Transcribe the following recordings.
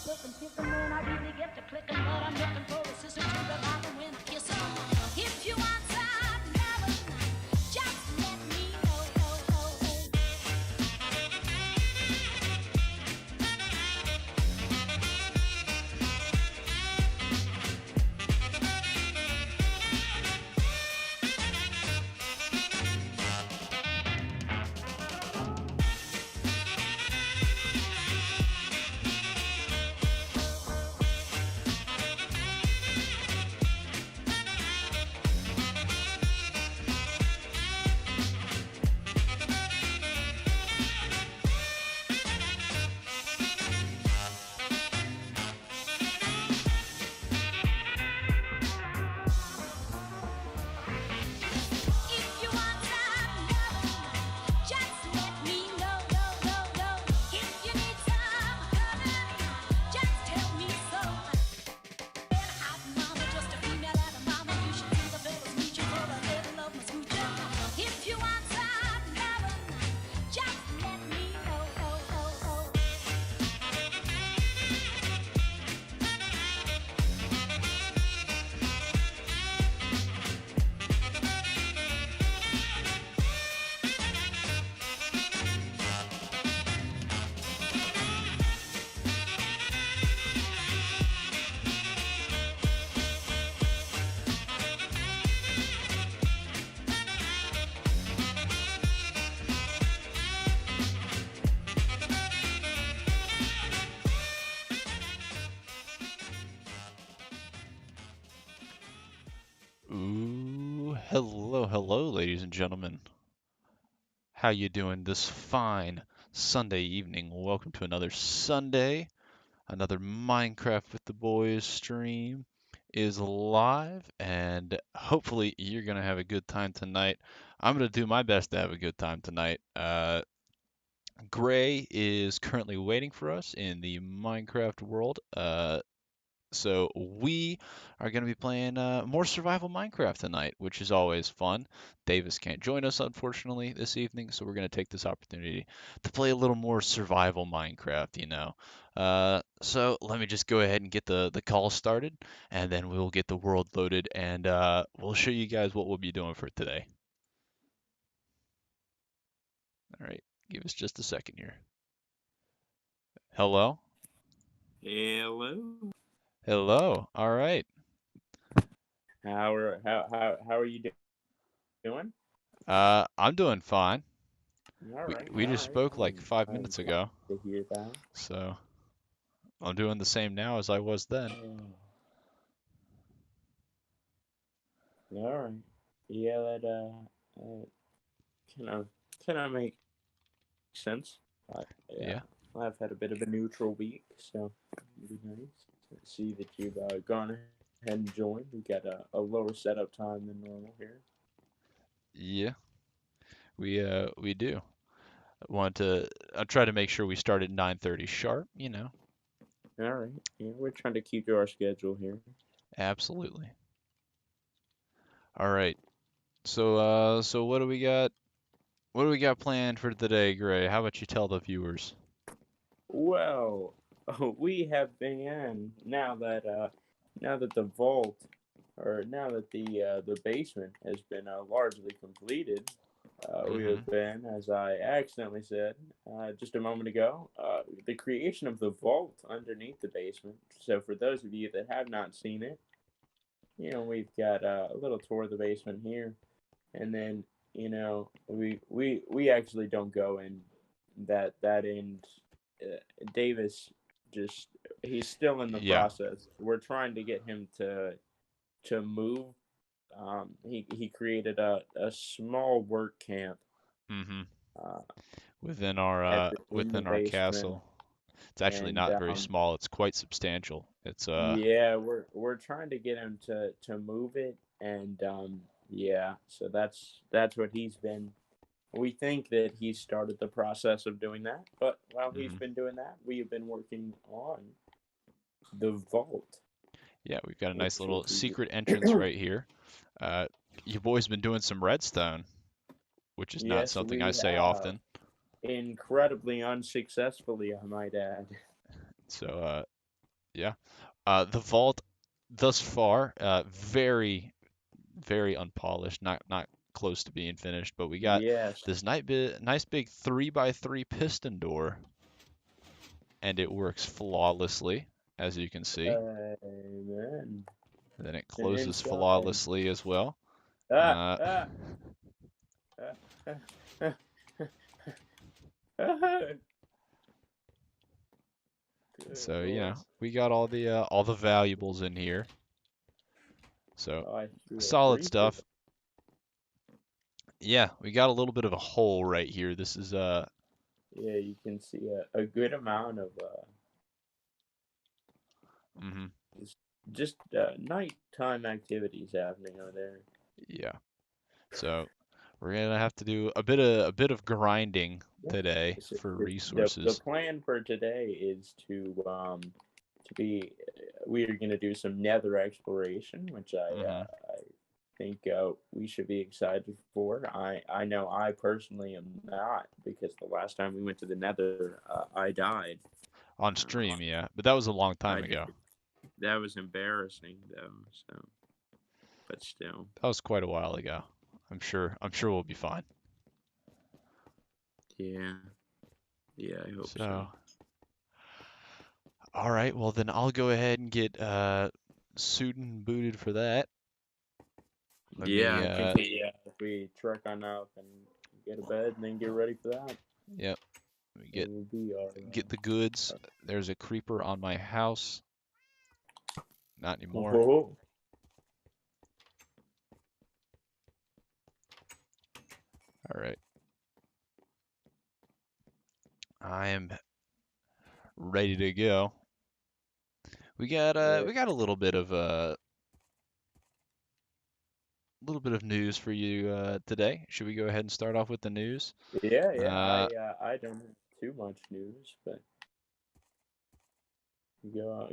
looking, picking when I really get to clicking, but I'm looking for a sister to revive them when I kiss 'em. If you want some loving, just let me know. If you want some loving, just let me know. If you need some loving, just tell me so. Better hot mama, just a female at a mama. You should see the fellas meet you for a little love my smooching. If you want some loving, just let me know. Ooh, hello, ladies and gentlemen. How you doing this fine Sunday evening? Welcome to another Sunday. Another Minecraft with the Boys stream is live, and hopefully you're gonna have a good time tonight. I'm gonna do my best to have a good time tonight. Gray is currently waiting for us in the Minecraft world. So we are going to be playing more survival Minecraft tonight, which is always fun. Davis can't join us, unfortunately, this evening, so we're going to take this opportunity to play a little more survival Minecraft. So let me just go ahead and get the call started, and then we'll get the world loaded, and we'll show you guys what we'll be doing for today. All right, give us just a second here. Hello? Hello. Hello. All right. How are you doing? I'm doing fine. All We right, we all just right. spoke like five I'm minutes glad ago, to hear that. so I'm doing the same now as I was then. All right. Yeah, that kind of kind of makes sense. I, yeah, Yeah. I've had a bit of a neutral week, so it'd be nice to see that you've gone ahead and joined. We got a lower setup time than normal here. Yeah, we do. Want to I try to make sure we start at 9:30 sharp. All right. Yeah, we're trying to keep to our schedule here. Absolutely. All right. So what do we got? What do we got planned for today, Gray? How about you tell the viewers? Well, we have been now that the vault, or now that the basement has been largely completed. We Mm-hmm. have been, as I accidentally said just a moment ago, the creation of the vault underneath the basement. So for those of you that have not seen it, we've got a little tour of the basement here, and then we actually don't go in that end. Davis just he's still in the Yeah. process. We're trying to get him to move. He created a small work camp Mm-hmm. uh, in the Within our basement, castle. It's actually and not very small. It's quite substantial. It's yeah, we're trying to get him to move it, and yeah, so that's what he's been. We think that he started the process of doing that, but while he's mhm. been doing that, we have been working on the vault, Yeah, we've got a nice which will little be. secret entrance right here. Uh, your boy's been doing some redstone, which is not Yes, something I we say have. often. Incredibly unsuccessfully, I might add. So Yeah. The vault thus far, very, very unpolished, not close to being finished, but we got Yes. this nice big 3x3 piston door, and it works flawlessly, as you can see. Amen. And then it And closes inside. flawlessly as well. Ah, Uh, ah, ah, ah, ah, ah. Good so Lord. we got all the valuables in here. So Oh, I see a solid creeper. stuff. Yeah, we got a little bit of a hole right here. This is Yeah, you can see a good amount of mhm, just nighttime activities happening over there. yeah. So we're gonna have to do a bit of grinding Yeah. today So for the resources. plan for today is to be we are going to do some nether exploration, which Hmm. I think we should be excited for. I know I personally am not, because the last time we went to the nether, I died. On Uh, stream, yeah. But that was a long I time did. ago. That was embarrassing though. So, but still, That was quite a while ago. I'm sure we'll be fine. yeah, yeah, I hope so. So, all right, well then I'll go ahead and get suited and booted for that. Let Yeah, me I think we truck on up and get a bed and then get ready for that. yep, let me It will be get the goods. There's a creeper on my house. Not anymore. oh, All right. I am ready to go. yeah, We got a little bit of news for you today. Should we go ahead and start off with the news? yeah. Uh, I don't have too much news, but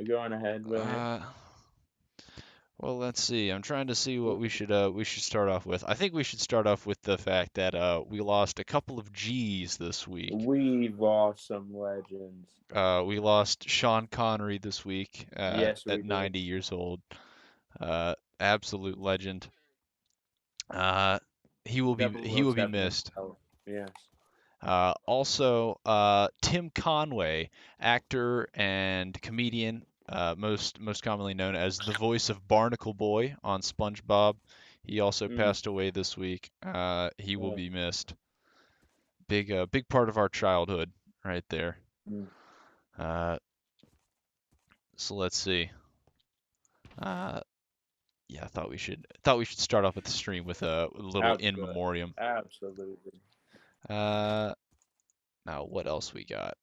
go on ahead, William. uh, well, let's see. I'm trying to see what we should start off with. I think we should start off with the fact that we lost a couple of G's this week. We lost some legends. We lost Sean Connery this week Yes, at we did. 90 years old. Absolute legend. Uh, Several he of will us be have missed. no. Yes. Also, Tim Conway, actor and comedian, most commonly known as the voice of Barnacle Boy on SpongeBob. He also Mm, passed away this week. He will uh, be missed. Big part of our childhood, right there. mm. Uh, so let's see. Uh, yeah, thought we should start off with the stream with a little in Absolutely. memoriam. Absolutely. Uh, now what else we got?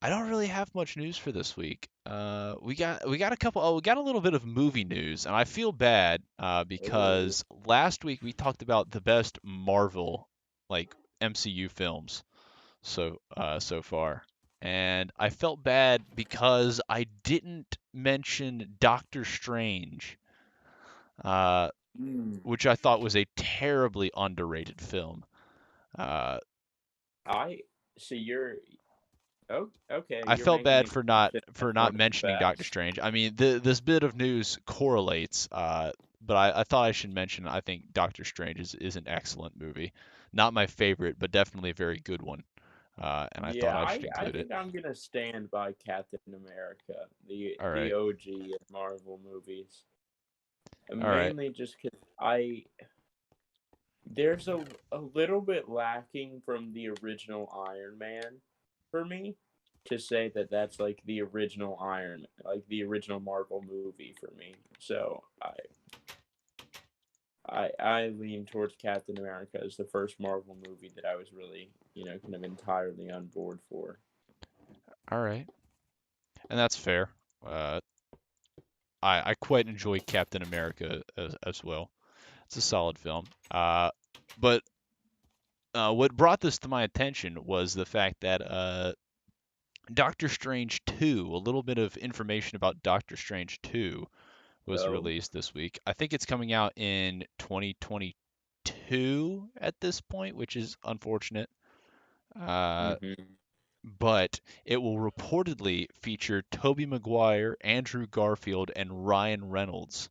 I don't really have much news for this week. We got a couple. Oh, we got a little bit of movie news, and I feel bad Oh, because last week we talked about the best Marvel like MCU films so far, and I felt bad because I didn't mention Doctor Strange, uh, mm. which I thought was a terribly underrated film. Uh, I see. Oh, okay. I You're felt making bad a case that for that's one not of the mentioning Doctor best. Strange. I mean, this bit of news correlates, but I thought I should mention. I think Doctor Strange is an excellent movie, not my favorite, but definitely a very good one. And I thought Yeah, I should I include it. think I'm gonna stand by Captain America, All the right, OG of Marvel movies, and all right, mainly just because I there's a little bit lacking from the original Iron Man for me to say that that's like the original like the original Marvel movie for me. So I lean towards Captain America as the first Marvel movie that I was really, kind of entirely on board for. all right, and that's fair. Uh, I quite enjoy Captain America as well. It's a solid film. But what brought this to my attention was the fact that Doctor Strange 2, a little bit of information about Doctor Strange 2 was So, released this week. I think it's coming out in 2022 at this point, which is unfortunate. Uh, mhm. but it will reportedly feature Tobey Maguire, Andrew Garfield, and Ryan Reynolds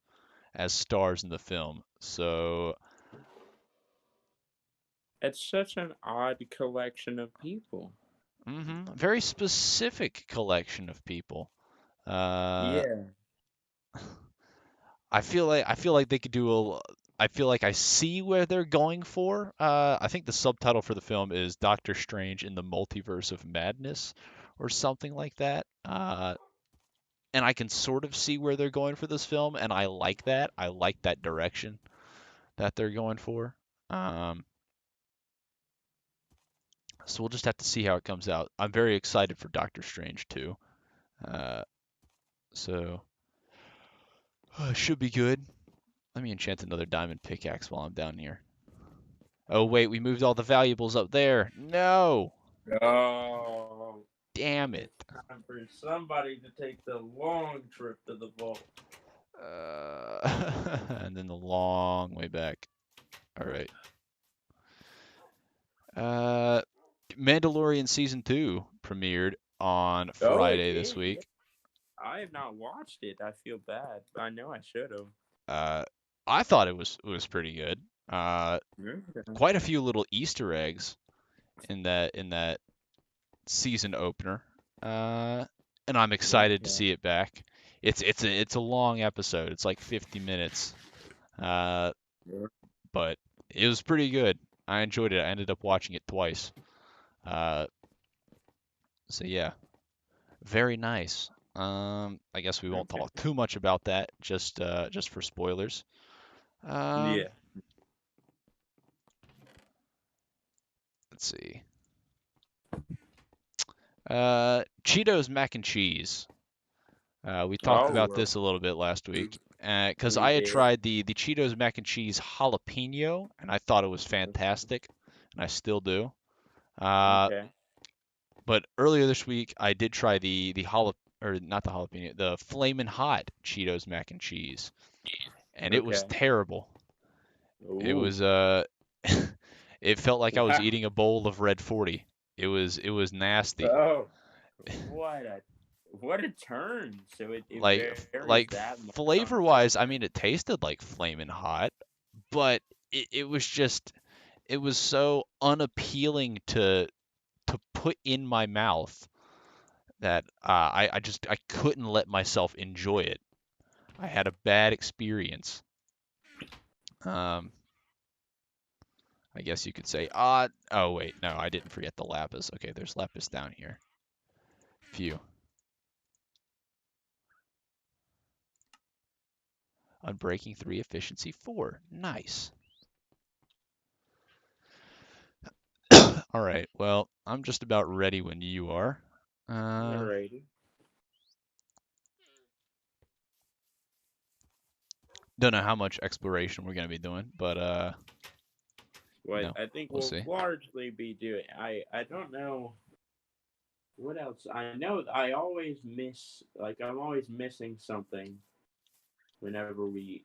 as stars in the film. So, It's such an odd collection of people. very specific collection of people. Uh, Yeah. I feel like they could do a. I feel like I see where they're going for. I think the subtitle for the film is Doctor Strange in the Multiverse of Madness, or something like that. And I can sort of see where they're going for this film, and I like that. I like that direction that they're going for. Um, so we'll just have to see how it comes out. I'm very excited for Doctor Strange too. Uh, so should be good. Let me enchant another diamond pickaxe while I'm down here. Oh wait, we moved all the valuables up there. No, Oh, damn it. it's time for somebody to take the long trip to the vault. And then the long way back. All right. Uh, Mandalorian season 2 premiered on Oh, it Friday this did. Yeah. week. I have not watched it. I feel bad. I know I should have. Uh, I thought it was pretty good. Uh, quite a few little Easter eggs in that season opener. And I'm excited to Okay. see it back. It's a long episode. It's like 50 minutes. Uh, Yeah. but it was pretty good. I enjoyed it. I ended up watching it twice. Uh, so yeah, very nice. I guess we won't Okay. talk too much about that, just for spoilers. Um, Yeah. let's see. Cheetos mac and cheese. We talked Oh, about this a little bit last week. Because we I had did. tried the Cheetos mac and cheese jalapeno, and I thought it was fantastic, and I still do. Uh, Okay. but earlier this week, I did try or not the jalapeno, the flamin' hot Cheetos mac and cheese, and it was Okay. terrible. It Ooh. was it felt like I was Wow. eating a bowl of Red 40. It was nasty. Oh, what a turn. So it varies Like that much on flavor taste. wise, I mean, it tasted like flamin' hot, but it was just it was so unappealing to put in my mouth that I couldn't let myself enjoy it. I had a bad experience. Um, I guess you could say. Oh wait, no, I didn't forget the lapis. Okay, there's lapis down here. Phew. Unbreaking 3, efficiency 4. Nice. All right, well, I'm just about ready when you are. Uh, Alrighty. don't know how much exploration we're gonna be doing, but What I think we'll we'll see. largely be doing. I don't know what else. I know I always miss, like, I'm always missing something whenever we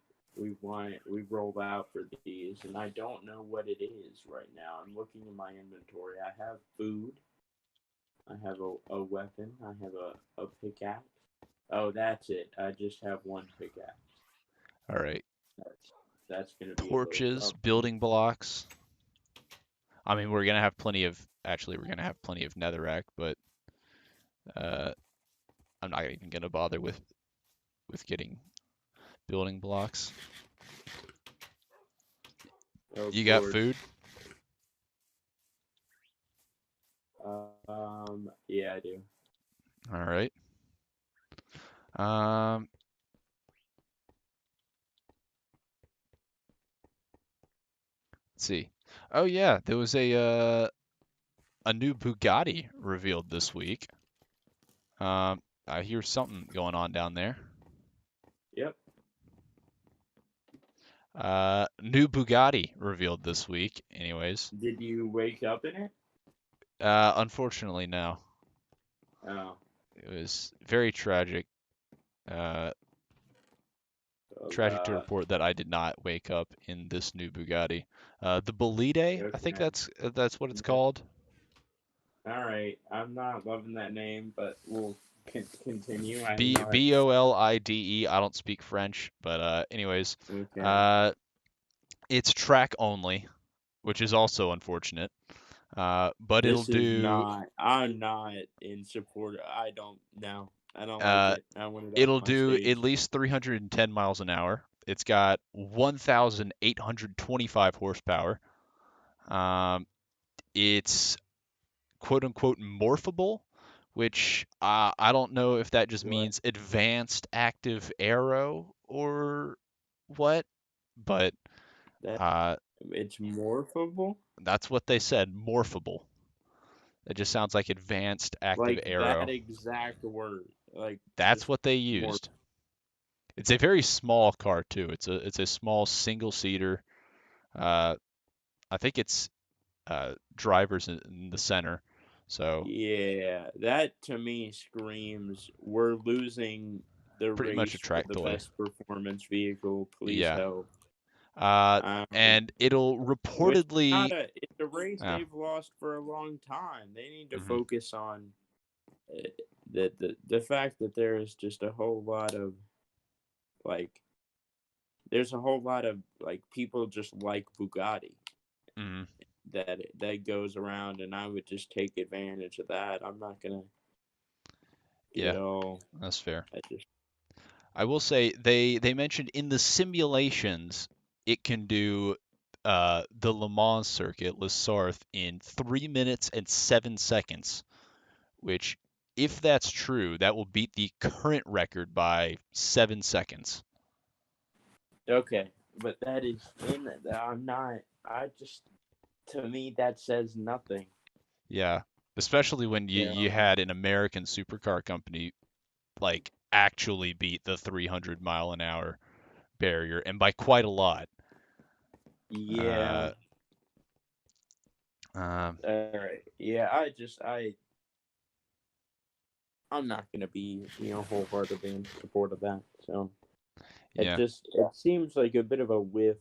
roll out for these, and I don't know what it is right now. I'm looking in my inventory. I have food. I have a weapon. I have a pickaxe. Oh, that's it. I just have one pickaxe. All right. That's gonna be a little Torches, tough. building blocks. I mean, we're gonna have plenty of netherrack, but uh, I'm not even gonna bother with getting building blocks. Of You got course. food? Yeah, I do. All right. Um, let's see. Oh yeah, there was a new Bugatti revealed this week. I hear something going on down there. Yep. New Bugatti revealed this week. Anyways, Did you wake up in it? unfortunately, no. Oh. It was very tragic. Uh, Tragic to Uh, report that I did not wake up in this new Bugatti. The Bolide, I think okay. that's what it's Mhm. called. All right, I'm not loving that name, but we'll continue. I B know B it's O L I D E. I don't speak French, but anyways, okay. uh, it's track only, which is also unfortunate. But it'll This is do not. I'm not in support. I don't. No, I don't like uh, it. I want it on it'll my do at stage. least 310 miles an hour. It's got 1,825 horsepower. Um, it's quote unquote morphable, which I don't know if that just What? means advanced active aero or what, but That uh, it's morphable? that's what they said, morphable. It just sounds like advanced active Like that aero. exact word. Like That's just what they more. used. It's a very small car too. It's a small single seater. Uh, I think it's drivers in the center. So Yeah, that to me screams we're losing the pretty much a race for track the toy. best performance vehicle. Please Yeah. help. Uh, Um, and it'll which reportedly. it's a race Uh, they've lost for a long time. They need to mhm. focus on uh, the fact that there is just a whole lot of like there's a whole lot of like people just like Bugatti Mhm. that goes around, and I would just take advantage of that. I'm not gonna get Yeah, all. that's fair. I just I will say they mentioned in the simulations it can do the Le Mans circuit, Les Sarthe, in 3 minutes and 7 seconds, which, if that's true, that will beat the current record by 7 seconds. okay, but that is in. I'm not. I just to me that says nothing. Yeah, especially when you You you know. had an American supercar company like actually beat the 300 mile an hour barrier, and by quite a lot. Yeah. Uh, um, All right. Yeah. I'm not gonna be wholeheartedly in support of that. So yeah, it seems like a bit of a whiff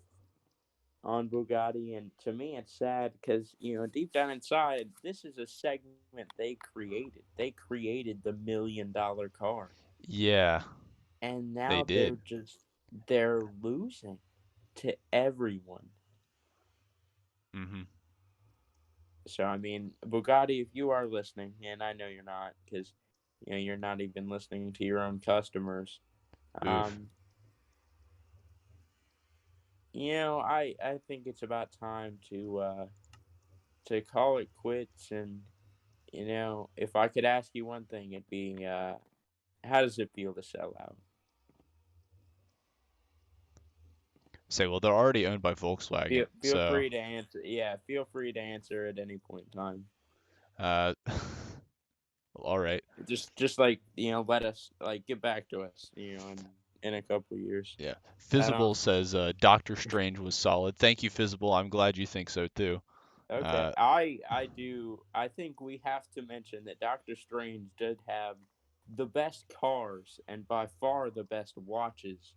on Bugatti, and to me it's sad because deep down inside this is a segment they created. They created the $1 million car, yeah, and they now did. they're losing to everyone. Hmm. So I mean, Bugatti, if you are listening, and I know you're not, because you're not even listening to your own customers. Oof. Um, I think it's about time to call it quits. And if I could ask you one thing, it'd be, how does it feel to sell out? Say, well, they're already owned by Volkswagen, Feel so free to answer. Yeah, feel free to answer at any point in time. uh, all right. Just like let us like get back to us. In a couple of years. Yeah. I don't. Fizzable says Doctor Strange was solid. Thank you, Fizzable. I'm glad you think so too. Okay, Uh, I do. I think we have to mention that Doctor Strange did have the best cars and by far the best watches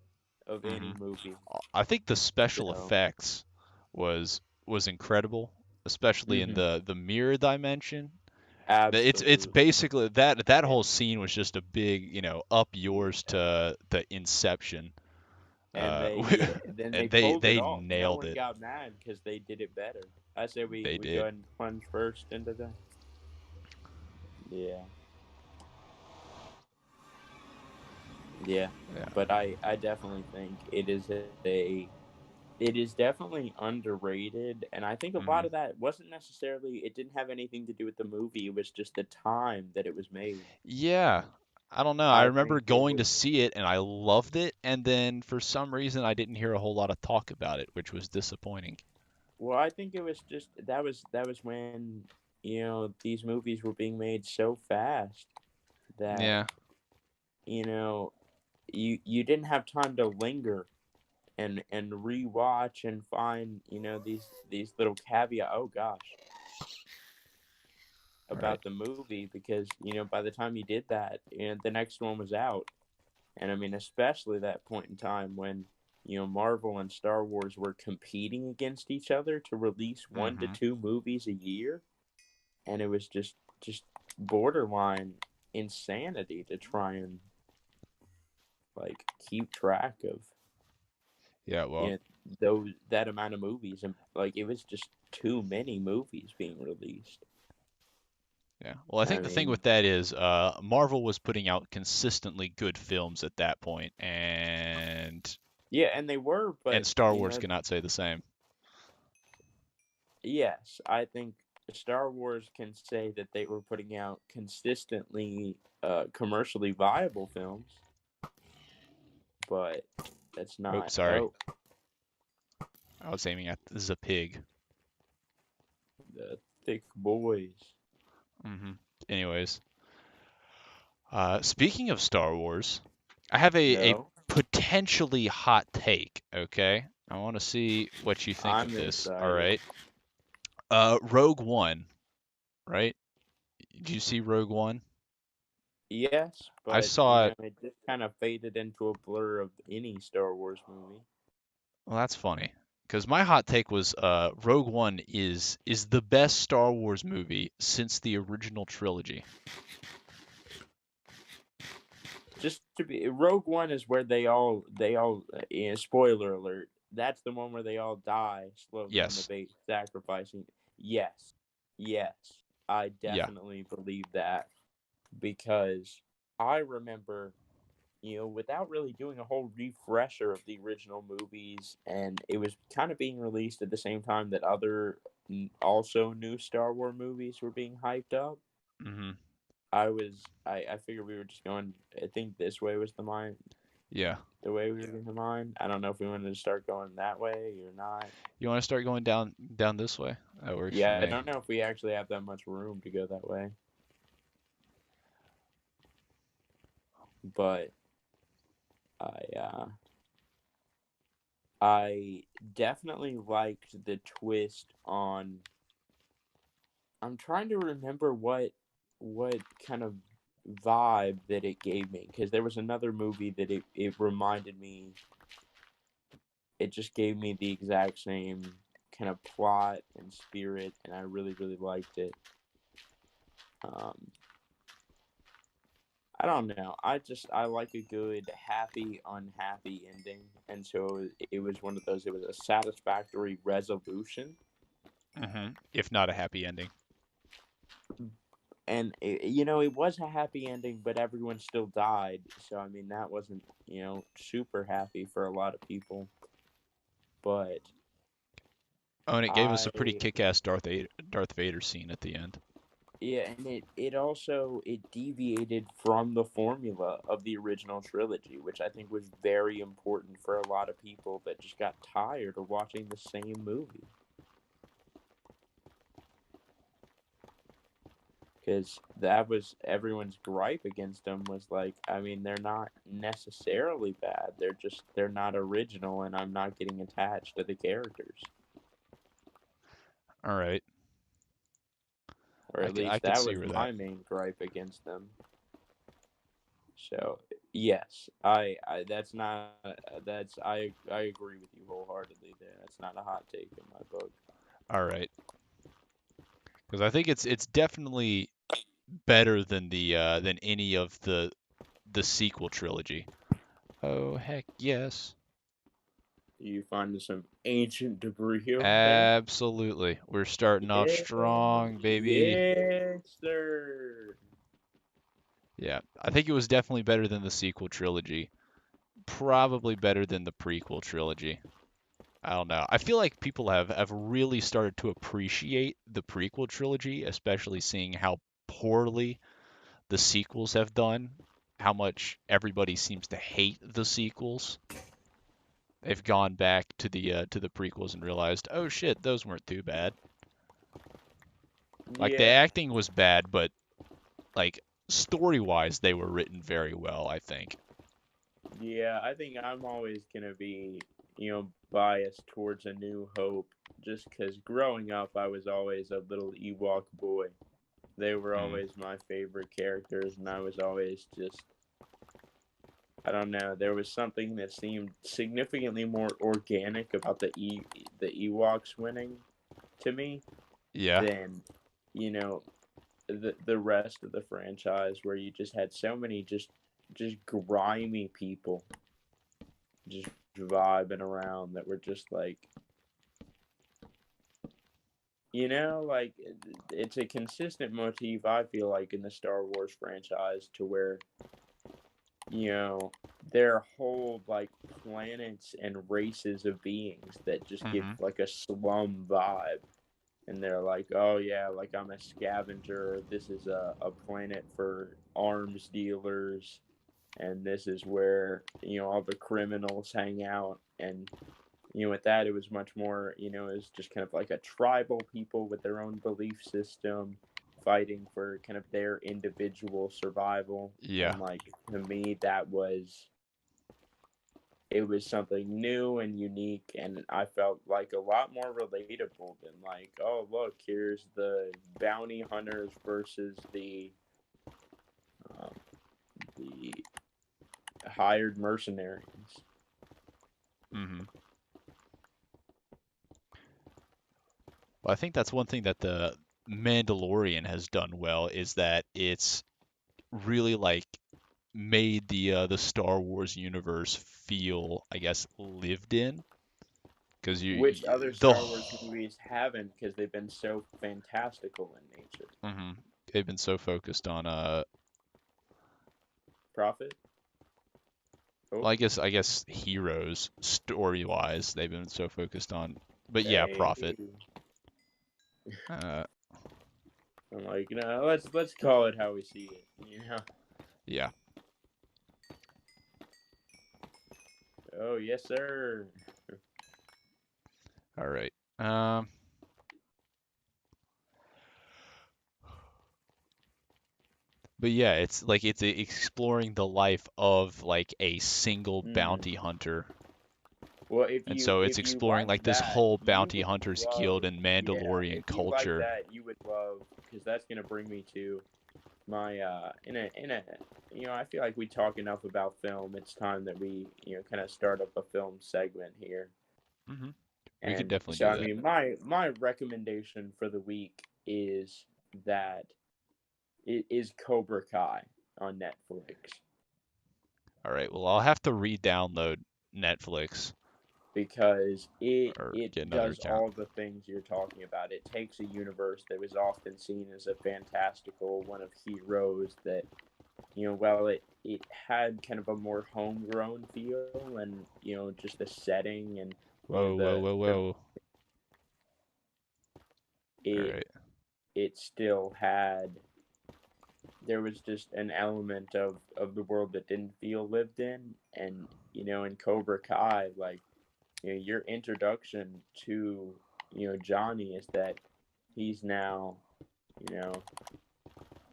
of any mhm. movie. I think the special So, effects was incredible, especially in hmm the mirror dimension. It's absolutely. basically that whole scene was just a big, up yours Yeah. to the Inception. And Uh, then they and pulled it they off. No nailed one it. got mad because they did it better. I say They we go did. ahead and plunge first into that. Yeah, yeah. Yeah. But I definitely think it is definitely underrated, and I think a Hmm. lot of that wasn't necessarily it didn't have anything to do with the movie, it was just the time that it was made. Yeah. I don't know. I I remember think it going was to see it and I loved it, and then for some reason I didn't hear a whole lot of talk about it, which was disappointing. well, I think it was just that was when, these movies were being made so fast that, Yeah. you know, you didn't have time to linger and rewatch and find, these little caveat. Oh gosh, Right. about the movie because by the time you did that and the next one was out, and I mean especially that point in time when Marvel and Star Wars were competing against each other to release one to Hmm. two movies a year, and it was just just borderline insanity to try and like keep track of Yeah, well, you know, that amount of movies, and like it was just too many movies being released. yeah. Well, I I think the thing mean, with that is Marvel was putting out consistently good films at that point, yeah, and they were, but and Star Wars cannot say the same. yes, I think Star Wars can say that they were putting out consistently commercially viable films, but that's Oh, not. sorry. Oh, I was aiming at the pig. the thick boys. Anyways, speaking of Star Wars, I have a No, potentially hot take, okay? I want to see what you think of I'm this. All excited. right. Rogue One, right? Did you see Rogue One? Yes, I but saw it. it just kind of faded into a blur of any Star Wars movie. Well, that's funny. Because my hot take was Rogue One is the best Star Wars movie since the original trilogy. Just to be Rogue One is where they all spoiler alert. That's the one where they all die slowly on the Yes. bait, sacrificing. Yes, yes, I Yeah. definitely believe that because I remember, without really doing a whole refresher of the original movies, and it was kind of being released at the same time that other also new Star Wars movies were being hyped up. hmm I figured we were just going. I think this way was Yeah. the way we were going to mine. I don't know if we wanted to start going that way or not. You want to start going down this way? That works for Yeah, I me. don't know if we actually have that much room to go that way. But I I definitely liked the twist on. I'm trying to remember what kind of vibe that it gave me because there was another movie that it reminded me. It just gave me the exact same kind of plot and spirit, and I really really liked it. Um, I don't know. I like a good happy unhappy ending, and so it was one of those. It was a satisfactory resolution, If not a happy ending. and it was a happy ending, but everyone still died. So I mean that wasn't super happy for a lot of people. But Oh, and it gave us a pretty I kick-ass Darth Vader scene at the end. yeah, and it also it deviated from the formula of the original trilogy, which I think was very important for a lot of people that just got tired of watching the same movie. Because that was everyone's gripe against them was like, I mean, they're not necessarily bad. They're not original, and I'm not getting attached to the characters, All right. or at I least could that see was where that. my main gripe against them. So yes, I that's not that's I agree with you wholeheartedly there. That's not a hot take in my book. All right. Because I think it's definitely better than the than any of the sequel trilogy. Oh heck yes. You find some ancient debris over there? Absolutely. We're starting off Yeah, strong, baby. yes, sir. Yeah. I think it was definitely better than the sequel trilogy. Probably better than the prequel trilogy. I don't know. I feel like people have really started to appreciate the prequel trilogy, especially seeing how poorly the sequels have done, how much everybody seems to hate the sequels. They've gone back to the prequels and realized, oh shit, those weren't too bad. Like the Yeah, acting was bad, but like story-wise, they were written very well, I think. yeah. I think I'm always gonna be, biased towards A New Hope, just because growing up I was always a little Ewok boy. They were Mm, always my favorite characters, and I was always just I don't know. There was something that seemed significantly more organic about the Ewoks winning to me yeah. than you know the rest of the franchise, where you just had so many just grimy people just vibing around that were just like, like it's a consistent motif, I feel like, in the Star Wars franchise, to where there are whole like planets and races of beings that just give Hmm. like a slum vibe. And they're like, oh yeah, like I'm a scavenger. This is a planet for arms dealers, and this is where all the criminals hang out. And with that, it was much more, it was just kind of like a tribal people with their own belief system, fighting for kind of their individual survival. Yeah. And like to me, it was something new and unique, and I felt like a lot more relatable than like, oh look, here's the bounty hunters versus um, the hired mercenaries. Hmm. Well, I think that's one thing that the Mandalorian has done well is that it's really like made the Star Wars universe feel, I guess, lived in. Because Which other the Star Wars movies haven't, because they've been so fantastical in nature. Mhm. They've been so focused on Prophet? Oh, well, I guess heroes story wise they've been so focused on, but yeah, hey. Prophet. Uh, I'm like, no, let's call it how we see it. yeah. Oh yes, sir. All right. But yeah, it's like it's exploring the life of like a single Mm. bounty hunter. Well, And so it's if you exploring like like this that, whole you bounty would hunters guild love. and Yeah, if Mandalorian you like culture. that, you would love, because that's gonna bring me to my in a I feel like we talk enough about film. It's time that we kind of start up a film segment here. Hmm. We could And definitely so do I that. mean, my recommendation for the week is that it is Cobra Kai on Netflix, All right. Well, I'll have to re-download Netflix because it or it get another does account. all the things you're talking about. It takes a universe that was often seen as a fantastical one of heroes that, well, it had kind of a more homegrown feel, and just the setting, and Whoa, whoa, whoa, the whoa. All it right. it still had, there was just an element of the world that didn't feel lived in. And in Cobra Kai, like, your introduction to Johnny is that he's now, you know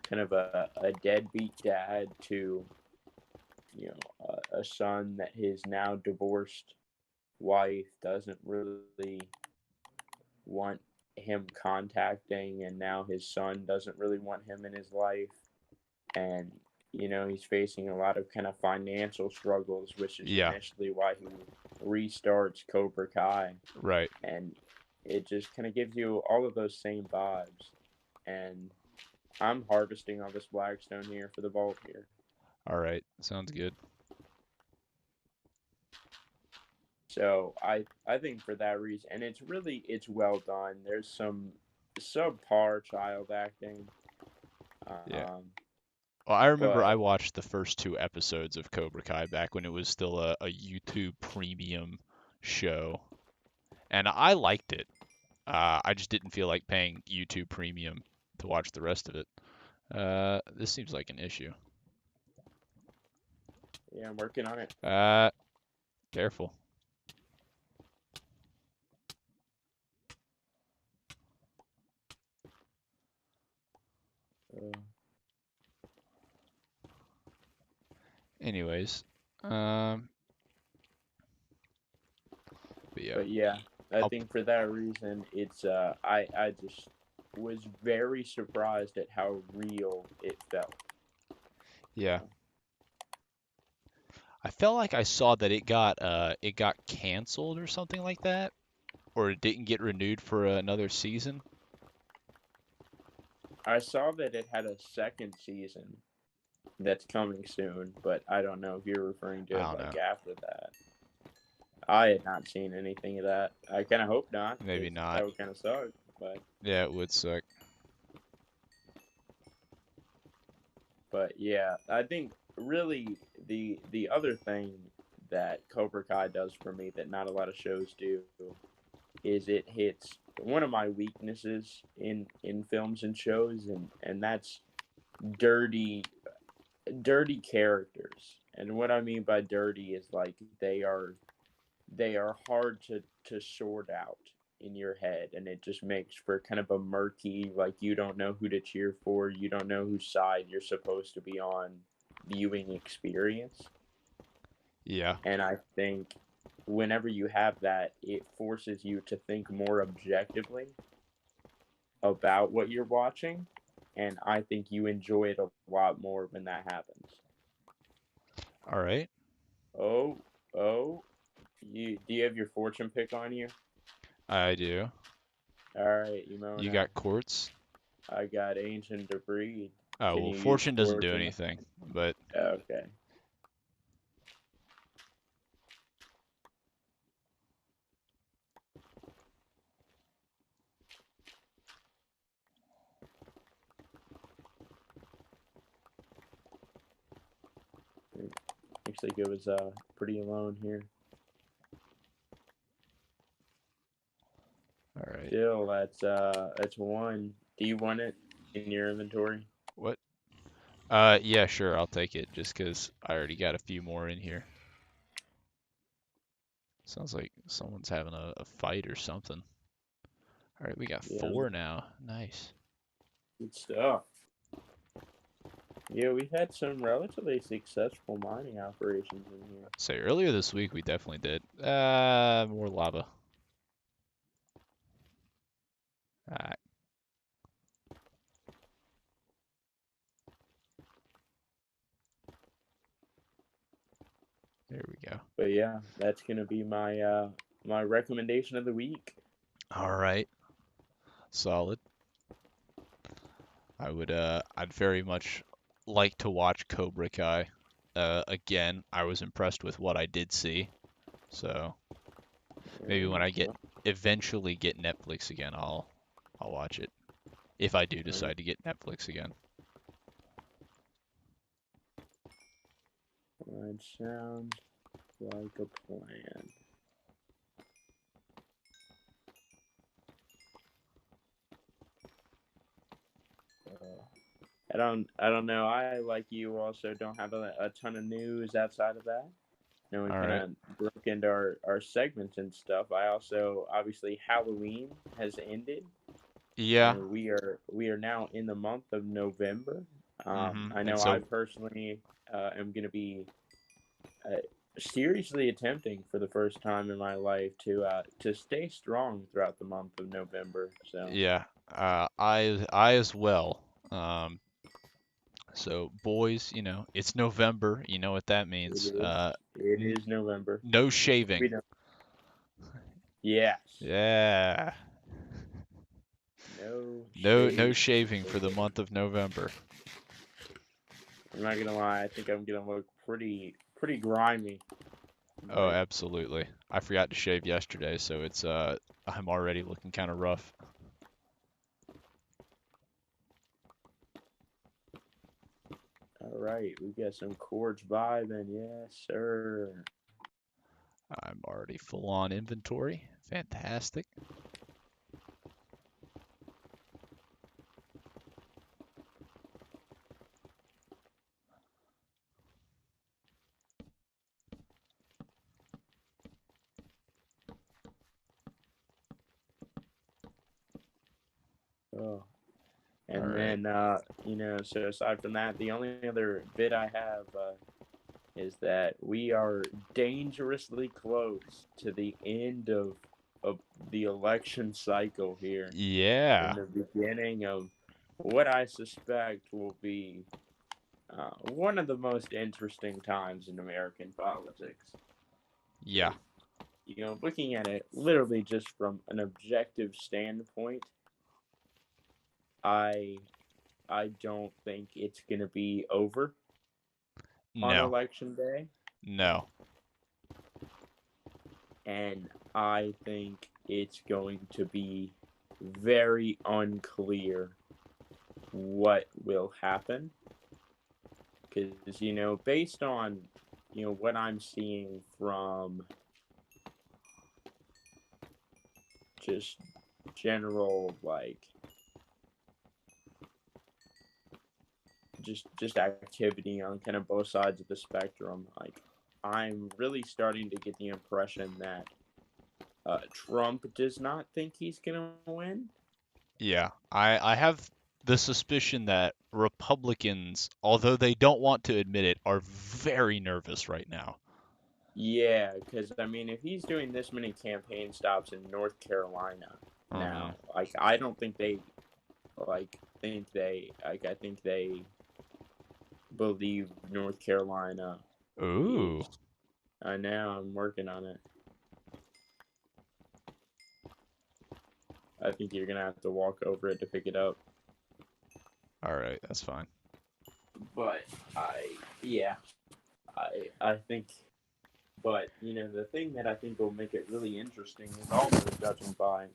kind of a deadbeat dad to a son that his now divorced wife doesn't really want him contacting, and now his son doesn't really want him in his life. And he's facing a lot of kind of financial struggles, which is Yeah. initially why he restarts Cobra Kai. Right. And it just kind of gives you all of those same vibes. And I'm harvesting on this Blackstone here for the vault here. All right. Sounds good. So I think for that reason, and it's well done. There's some subpar child acting, Yeah. um, Well, I remember I but watched the first two episodes of Cobra Kai back when it was still a YouTube premium show, and I liked it. I just didn't feel like paying YouTube premium to watch the rest of it. This seems like an issue. yeah, I'm working on it. Uh, Careful. Uh, Anyways, um, but yeah, but yeah, I I'll, think for that reason, it's I just was very surprised at how real it felt. yeah. I felt like I saw that it got canceled or something like that, or it didn't get renewed for another season. I saw that it had a second season that's coming soon, but I don't know if you're referring to I it don't like know. after that. I had not seen anything of that. I kind of hope not. Maybe 'Cause not. that would kind of suck. Yeah, it would suck. But yeah, I think really the other thing that Cobra Kai does for me that not a lot of shows do is it hits one of my weaknesses in films and shows, and that's dirty characters. And what I mean by dirty is like they are hard to sort out in your head, and it just makes for kind of a murky, like you don't know who to cheer for, you don't know whose side you're supposed to be on viewing experience. Yeah. And I think whenever you have that, it forces you to think more objectively about what you're watching, and I think you enjoy it a lot more when that happens. All right. Oh, oh, do you have your fortune pick on you? I do. All right, You Emona. got quartz? I got ancient debris. Oh, Can well, you use fortune doesn't do fortune? anything, but Okay. Looks like it was pretty alone here. all right. Still, that's one. Do you want it in your inventory? What? Yeah, sure, I'll take it just 'cause I already got a few more in here. Sounds like someone's having a fight or something. All right, we got Yeah, 4 now. Nice. good stuff. Yeah, we've had some relatively successful mining operations in here. Say earlier this week we definitely did. More lava. All right. There we go. But yeah, that's gonna be my recommendation of the week. All right. Solid. I'd very much like to watch Cobra Kai. Again, I was impressed with what I did see. So maybe when I eventually get Netflix again, I'll watch it. If I do decide to get Netflix again. That sounds like a plan. I don't know. I, like you, also don't have a ton of news outside of that. And we All kind right. of broke into our segments and stuff. I also obviously Halloween has ended, Yeah. and we are now in the month of November. Mm-hmm. I And know I so personally am going to be uh, seriously attempting for the first time in my life to stay strong throughout the month of November. So yeah, I as well. So boys, it's November. You know what that it means. is it is November. No shaving. We know. Yes. Yeah. No No shade. shaving for the month of November. I'm not gonna lie. I think I'm gonna look pretty grimy. Oh, But, absolutely. I forgot to shave yesterday, so I'm already looking kind of rough. all right, we got some chords vibing. Yes, sir. I'm already full on inventory. Fantastic. Oh. All And right. then so aside from that, the only other bit I have is that we are dangerously close to the end of the election cycle here, Yeah. and the beginning of what I suspect will be one of the most interesting times in American politics. Yeah. Looking at it literally just from an objective standpoint, I I don't think it's gonna be over on No, election day, no. and I think it's going to be very unclear what will happen. Because, based on, what I'm seeing from just general, like, just activity on kind of both sides of the spectrum, like, I'm really starting to get the impression that Trump does not think he's gonna win. Yeah, I have the suspicion that Republicans, although they don't want to admit it, are very nervous right now. Yeah, because I mean, if he's doing this many campaign stops in North Carolina Uh-huh. now, like, I don't think they I think they believe North Carolina is. Ooh. I know, I'm working on it. I think you're gonna have to walk over it to pick it up. All right, that's fine. But yeah, I think, but the thing that I think will make it really interesting is also judging by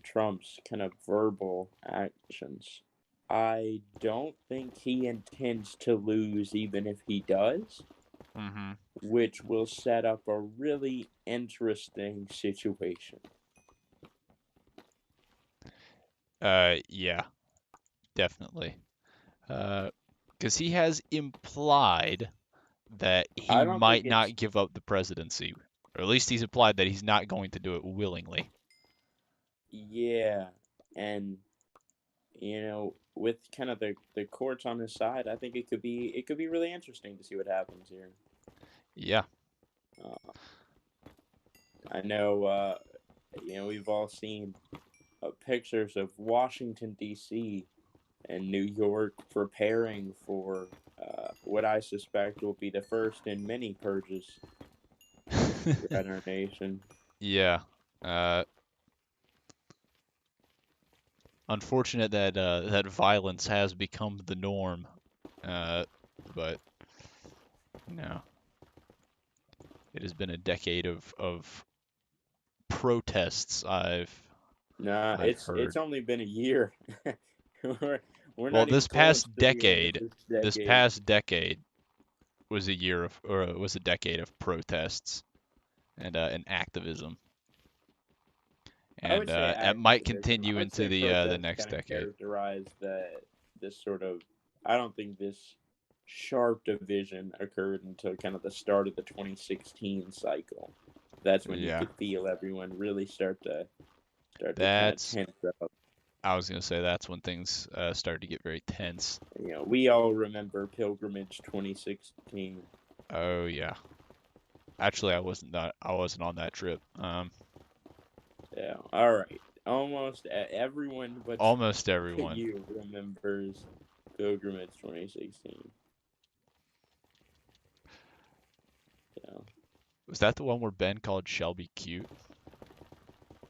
Trump's kind of verbal actions. I don't think he intends to lose, even if he does, Mm-hmm. which will set up a really interesting situation. Yeah, definitely. Because he has implied that I he don't think might it's not give up the presidency, or at least he's implied that he's not going to do it willingly. yeah, and with kind of the courts on his side, I think it could be really interesting to see what happens here. Yeah. Uh, I know, we've all seen pictures of Washington D.C. and New York preparing for what I suspect will be the first in many purges throughout our nation. Yeah. Uh, Unfortunate that that violence has become the norm. Uh, but no, it has been a decade of protests. Nah, I've it's heard. only been a year. we're, we're Well, not even this close past to the end of decade, this this decade. past decade was a year of, or was a decade of protests and activism, I would and say it might activism. I continue would into say the protests next kind of decade. characterize this sort of. I don't think this sharp division occurred until kind of the start of the 2016 cycle. That's when you Yeah, could feel everyone really start to kind of that's. tense up. I was gonna say that's when things started to get very tense. We all remember Pilgrimage 2016. Oh yeah. Actually, I wasn't on that trip. Yeah. All right. Almost everyone but Almost everyone. you remembers Pilgrimage 2016. Yeah. Was that the one where Ben called Shelby cute?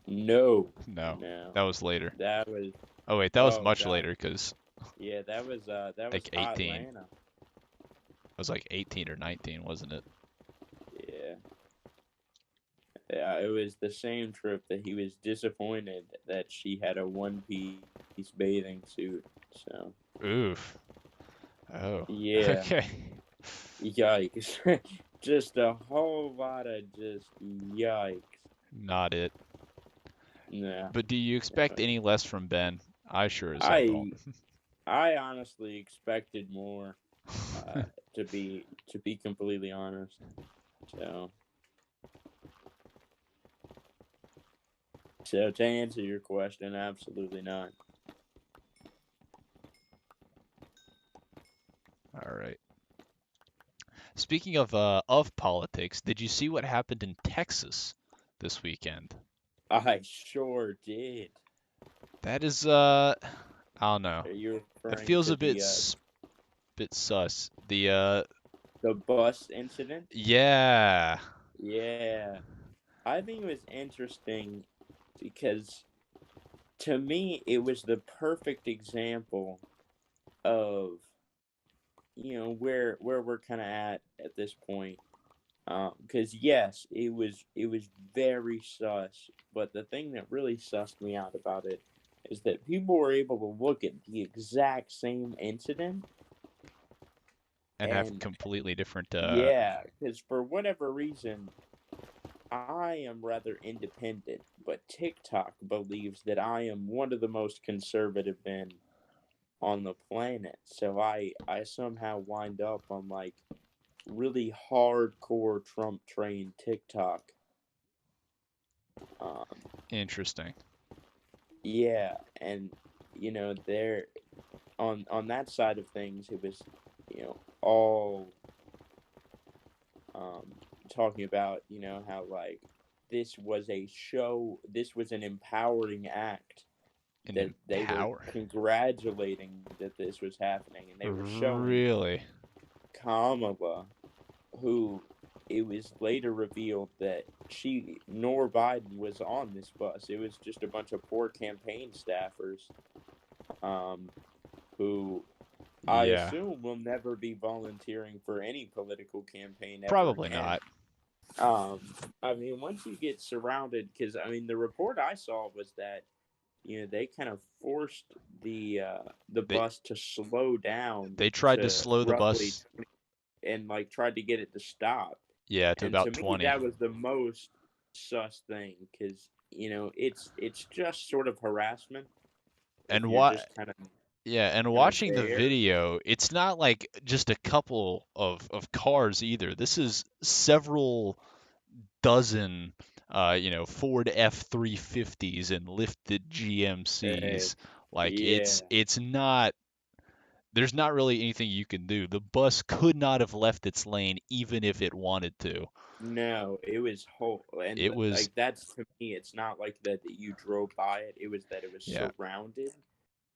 No. No, No. that was later. That was. Oh wait, that was Oh much God. later because Yeah. That was like 18. Hotlanta. I was like 18 or 19, wasn't it? Yeah. Yeah. It was the same trip that he was disappointed that she had a one-piece bathing suit. So. Oof. Oh. Yeah. Okay. Yikes. Just a whole lot of just yikes. Not it. Yeah. But do you expect any less from Ben? I sure as hell don't. I I honestly expected more, uh, to be completely honest. So so to answer your question, absolutely not. All right. Speaking of politics, did you see what happened in Texas this weekend? I sure did. That is I don't know. Are you That referring feels to a bit the bit sus. the bus incident? Yeah. Yeah. I think it was interesting because To me, it was the perfect example of where we're kind of at this point. Because yes, it was very sus, but the thing that really sussed me out about it is that people were able to look at the exact same incident and have and completely different. yeah, because for whatever reason, I am rather independent, but TikTok believes that I am one of the most conservative men on the planet. So I somehow wind up on like really hardcore Trump train TikTok. Um, Interesting. yeah, and there on that side of things, it was all um, talking about how like this was a show, this was an empowering act An that they were empower. congratulating that this was happening, and they were showing Really? Kamala, who it was later revealed that she nor Biden was on this bus. It was just a bunch of poor campaign staffers, um, who I Yeah. assume will never be volunteering for any political campaign ever Probably again. not. Um, I mean, once you get surrounded, because I mean, the report I saw was that they kind of forced the They bus to slow down they tried to to slow the roughly bus. and like tried to get it to stop. Yeah, to And to about me, 20. that was the most sus thing because it's just sort of harassment if And you're what? just Yeah, and kind of watching the there. video, it's not like just a couple of cars either. This is several dozen, Ford F-350s and lifted Uh, GMCs. Like yeah, it's not. There's not really anything you can do. The bus could not have left its lane even if it wanted to. no, it was whole, and It was, like that's to me, it's not like that you drove by it. It was that it was yeah. surrounded,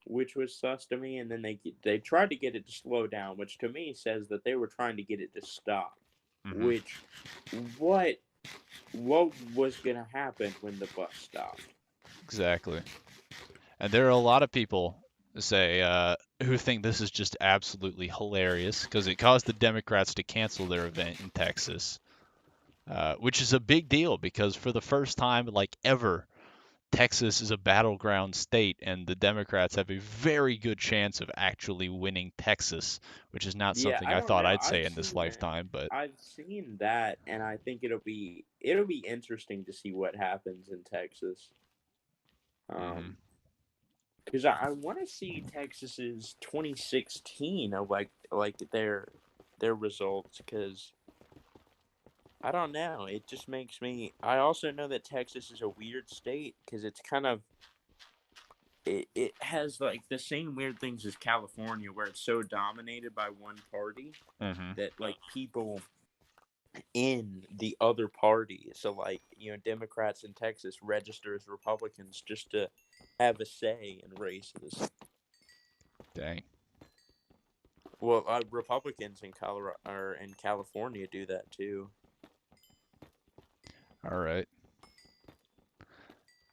which was sus to me. And then they tried to get it to slow down, which to me says that they were trying to get it to stop. Hmm. Which what what was gonna happen when the bus stopped? Exactly. And there are a lot of people say who think this is just absolutely hilarious because it caused the Democrats to cancel their event in Texas, which is a big deal because for the first time like ever, Texas is a battleground state, and the Democrats have a very good chance of actually winning Texas, which is not Yeah, something I I don't thought know. I'd say in this lifetime, but I've seen that, and I think it'll be interesting to see what happens in Texas. mhm. Because I want to see Texas's 2016 of like their results. Because I don't know, it just makes me. I also know that Texas is a weird state because it's kind of it has like the same weird things as California, where it's so dominated by one party Mhm. that like people in the other party. So like Democrats in Texas register as Republicans just to have a say in races. Dang. Well, Republicans in Colorado or in California do that too. All right.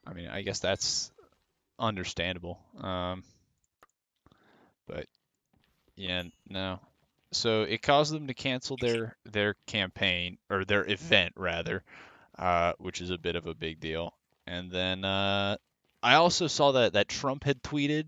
I mean, I guess that's understandable. But yeah, no. So it caused them to cancel their campaign or their event rather, which is a bit of a big deal. And then I also saw that Trump had tweeted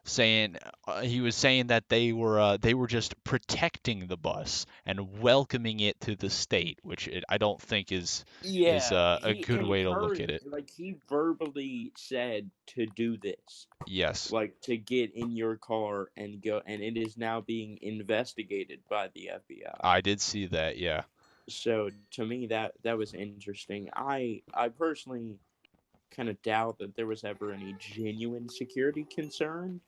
saying he was saying that they were just protecting the bus and welcoming it to the state, which I don't think is Yeah, a he good way to look encouraged, at it. like he verbally said to do this, Yes, like to get in your car and go, and it is now being investigated by the FBI. I did see that. Yeah. So to me, that was interesting. I personally kind of doubt that there was ever any genuine security concern,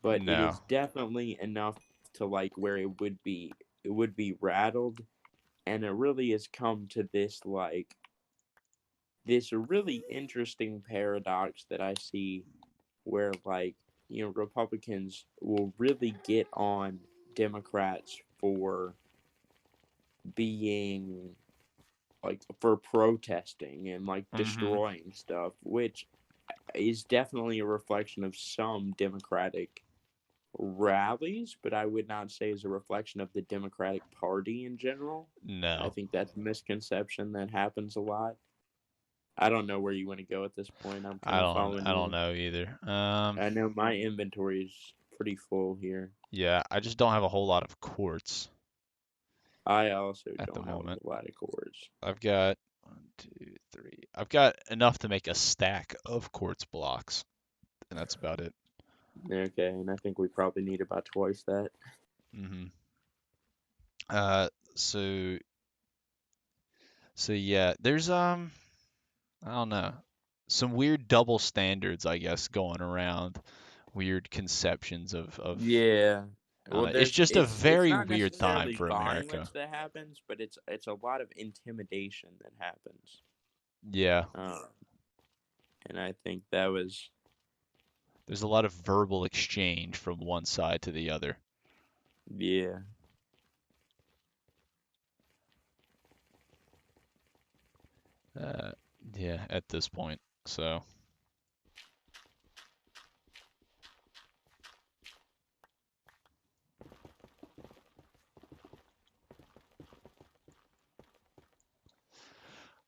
but it No. is definitely enough to like where it would be rattled, and it really has come to this really interesting paradox that I see where like Republicans will really get on Democrats for being like for protesting and like Mhm. destroying stuff, which is definitely a reflection of some Democratic rallies, but I would not say is a reflection of the Democratic Party in general. I No, think that's a misconception that happens a lot. I don't know where you want to go at this point. I'm kind of following I don't you. know either. I know my inventory is pretty full here. Yeah, I just don't have a whole lot of quartz I also at the don't have a moment. whole lot of cores. I've got one, two, three. I've got enough to make a stack of quartz blocks, and that's about it. Okay, and I think we probably need about twice that. hmm so yeah, there's I don't know, some weird double standards, I guess, going around. Weird conceptions of Yeah. I don't Well, know. It's there's just a it's very not weird time necessarily for America. violence that happens, but it's a lot of intimidation that happens. Yeah, Um, and I think that was there's a lot of verbal exchange from one side to the other. yeah. Uh, yeah, at this point. So,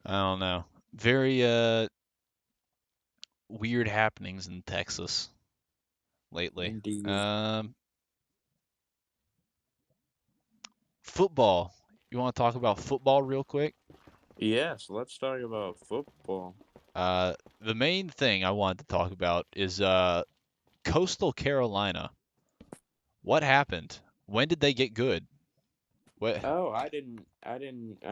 I don't know. Very weird happenings in Texas lately. Indeed. Um, Football. You want to talk about football real quick? Yes, let's talk about football. The main thing I wanted to talk about is Coastal Carolina. What happened? When did they get good? What? Oh, I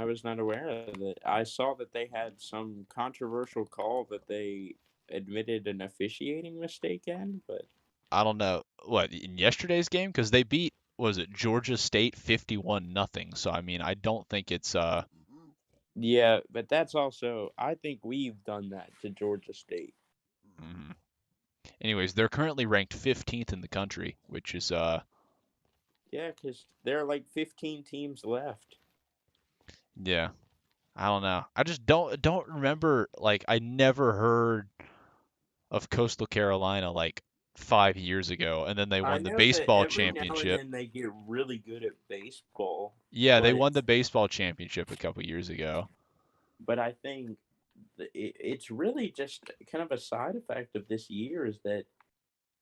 was not aware of it. I saw that they had some controversial call that they admitted an officiating mistake in, but I don't know. What, in yesterday's game? Because they beat, was it Georgia State 51 nothing. So I mean, I don't think it's yeah, but that's also I think we've done that to Georgia State. mhm. Anyways, they're currently ranked 15th in the country, which is Yeah, because there are like 15 teams left. yeah. I don't know. I just don't remember, like, I never heard of Coastal Carolina like 5 years ago, and then they I won the know that baseball every now and championship. then they get really good at baseball, Yeah, they but won the baseball championship a couple years ago. I think it's really just kind of a side effect of this year is that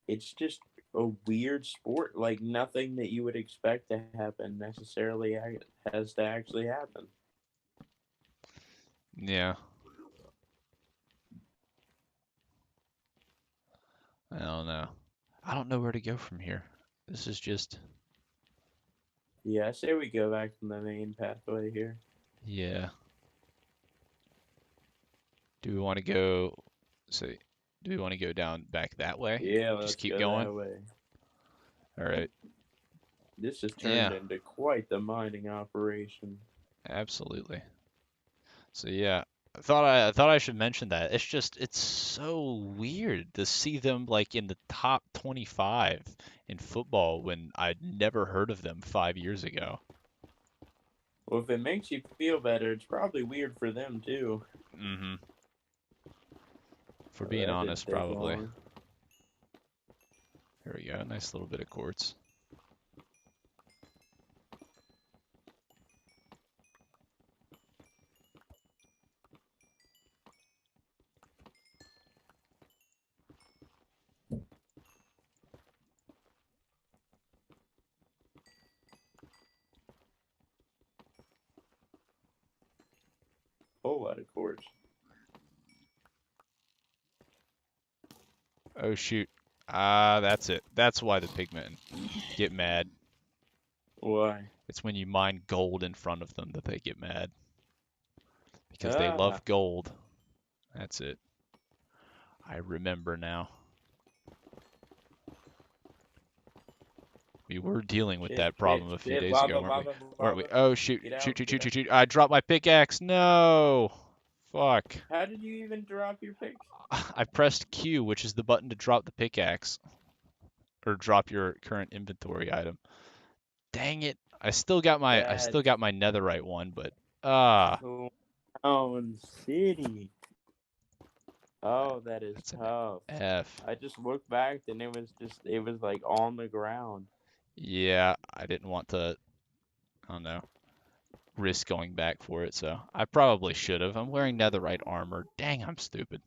it's just a weird sport. Like nothing that you would expect to happen necessarily has to actually happen. Yeah, I don't know. I don't know where to go from here. This is just Yeah, I say we go back to the main pathway here. yeah. Do we want to go? See, do we want to go down back that way? Yeah, Just let's keep go going. that way. All right. This has turned Yeah, into quite the mining operation. absolutely. So yeah, I thought I should mention that. It's so weird to see them like in the top 25 in football when I'd never heard of them 5 years ago. Well, if it makes you feel better, it's probably weird for them too. hmm For Oh, being that didn't honest, take probably. long. Here we go. Nice little bit of quartz. Whole lot of quartz. Oh shoot. Ah, that's it. That's why the pigmen get mad. Why? It's when you mine gold in front of them that they get mad. Because they Ah, love gold. That's it. I remember now. We were dealing with that problem a few shit, days ago, lava, weren't we? lava, Weren't we? lava. Oh shoot, Get shoot, out, shoot, get shoot, out. shoot, shoot. I dropped my pickaxe. No. Fuck. How did you even drop your pick? I pressed Q, which is the button to drop the pickaxe. Or drop your current inventory item. Dang it. I still got my That's netherite one, but ah, Clown City. Oh, that is That's an tough. F. I just looked back and it was like on the ground. Yeah, I didn't want to, I don't know, risk going back for it, so I probably should have. I'm wearing netherite armor. Dang, I'm stupid.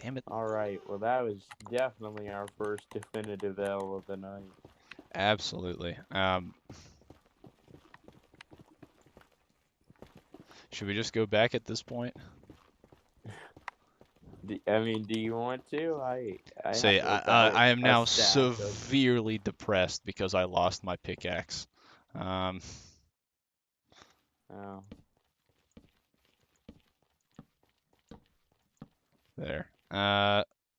Damn it. All right. Well, that was definitely our first definitive L of the night. Absolutely. Should we just go back at this point? I mean, do you want to? I Say, have I am a now stack of. severely depressed because I lost my pickaxe. Um, Oh, there.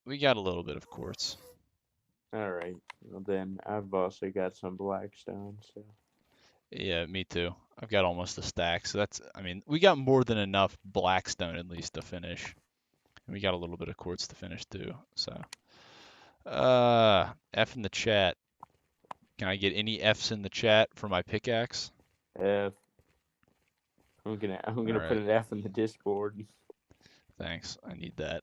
We got a little bit of quartz. all right. Well, then I've also got some blackstone. So Yeah, me too. I've got almost a stack, so that's, I mean, we got more than enough blackstone at least to finish. And we got a little bit of quartz to finish too, so. F in the chat. Can I get any Fs in the chat for my pickaxe? F. I'm All gonna put right, an F in the Discord. thanks. I need that.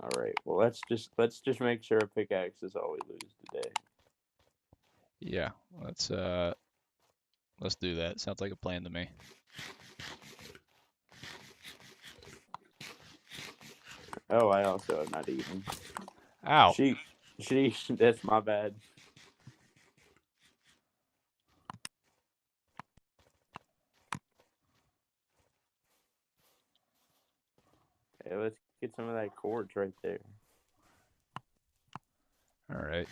All right. Well, let's just make sure a pickaxe is all we lose today. Yeah, let's do that. Sounds like a plan to me. Oh, I also am not eating. Ow. Sheesh, that's my bad. Hey, let's get some of that quartz right there. All right.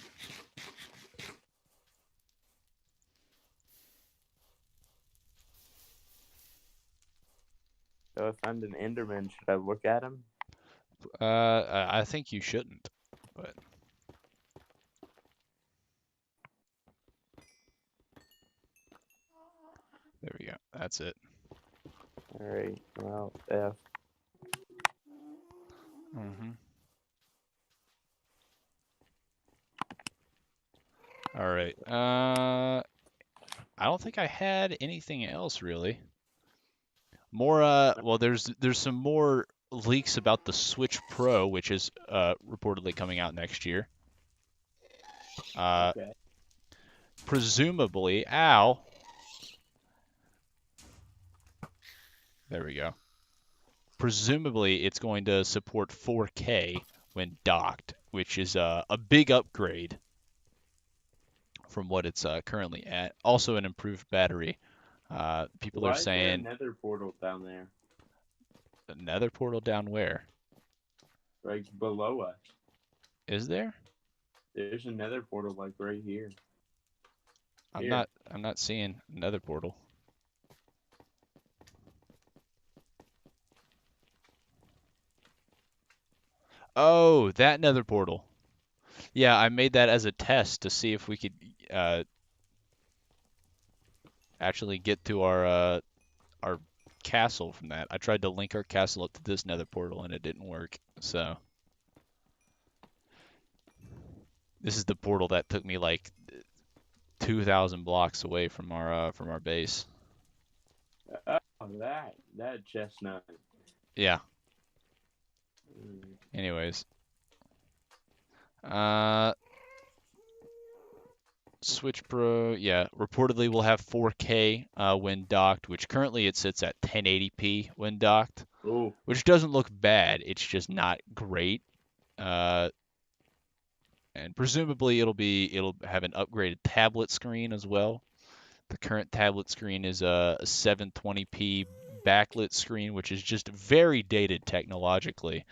So if I'm an Enderman, should I look at him? I think you shouldn't, but there we go. That's it. All right. Well, F. Mm-hmm. All right. I don't think I had anything else really. More well there's some more leaks about the Switch Pro, which is reportedly coming out next year. Okay. Presumably, ow. There we go. Presumably it's going to support 4K when docked, which is a big upgrade from what it's currently at. Also an improved battery. People Why are is there saying another portal down there? another portal down where? Like below us. Is there? There's another portal like right here. I'm Here. not seeing another portal. Oh, that nether portal. Yeah, I made that as a test to see if we could actually get to our castle from that. I tried to link our castle up to this nether portal and it didn't work. So this is the portal that took me like 2,000 blocks away from our base. Oh, that chestnut. Yeah. Mm. Anyways. Switch Pro, yeah, reportedly will have 4K when docked, which currently it sits at 1080p when docked, Oh, which doesn't look bad. It's just not great. And presumably it'll have an upgraded tablet screen as well. The current tablet screen is a 720p backlit screen, which is just very dated technologically,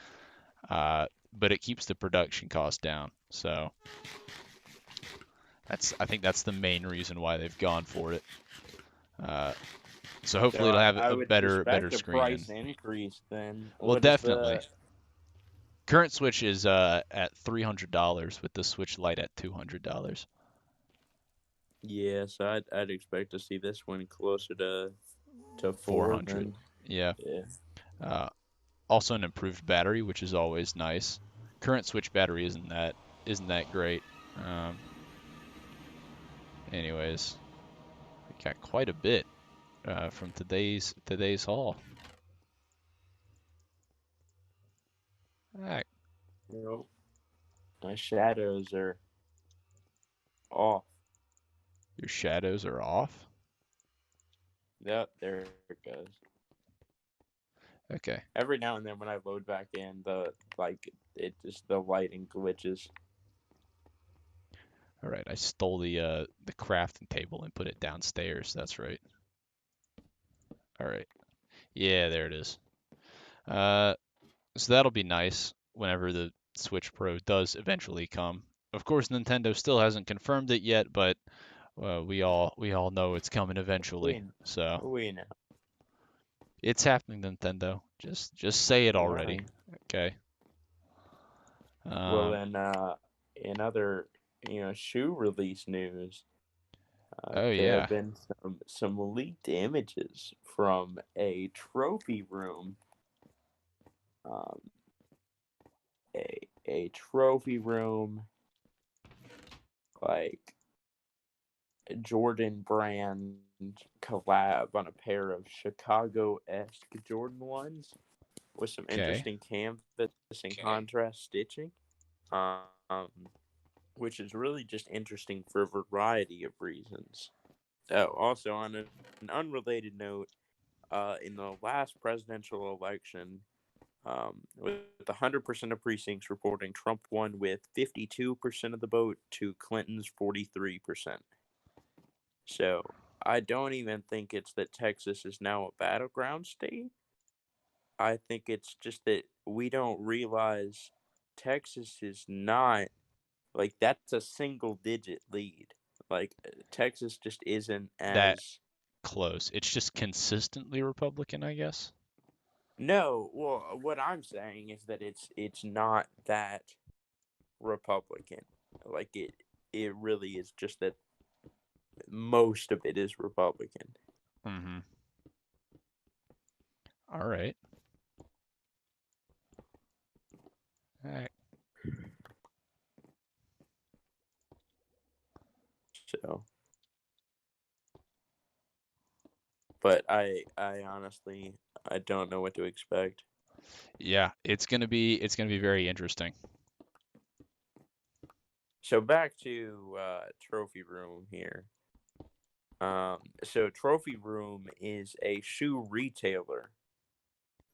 but it keeps the production cost down. So I think that's the main reason why they've gone for it. So hopefully it'll have I a would better suspect a screen. price increase then. Well, What is definitely. the- Current Switch is at $300 with the Switch Lite at $200. Yeah, so I'd expect to see this one closer to 400. then. Yeah. Yeah. Also an improved battery, which is always nice. Current Switch battery isn't that great. Anyways, we got quite a bit from today's haul. All right. You know, my shadows are off. Your shadows are off. Yep, there it goes. Okay. Every now and then when I load back in, the lighting glitches. All right. I stole the crafting table and put it downstairs. That's right. All right. Yeah, there it is. So that'll be nice whenever the Switch Pro does eventually come. Of course, Nintendo still hasn't confirmed it yet, but we all know it's coming eventually. So We know. it's happening, Nintendo. Just say it already. Alright. Okay. Well then, in other shoe release news, Oh there yeah. have been some leaked images from a trophy room. Um, a trophy room like Jordan brand collab on a pair of Chicago-esque Jordan 1s with some Okay. interesting canvas and contrast stitching, which is really just interesting for a variety of reasons. Oh, also on an unrelated note, in the last presidential election, with 100% of precincts reporting Trump won with 52% of the vote to Clinton's 43%. So I don't even think it's that Texas is now a battleground state. I think it's just that we don't realize Texas is not like that's a single digit lead. Like Texas just isn't That as close. It's just consistently Republican, I guess. no. Well, what I'm saying is that it's not that Republican. Like it really is just that most of it is Republican. Mm-hmm. All right. All right. So, but I honestly I don't know what to expect. Yeah, it's gonna be very interesting. So back to Trophy Room here. So Trophy Room is a shoe retailer,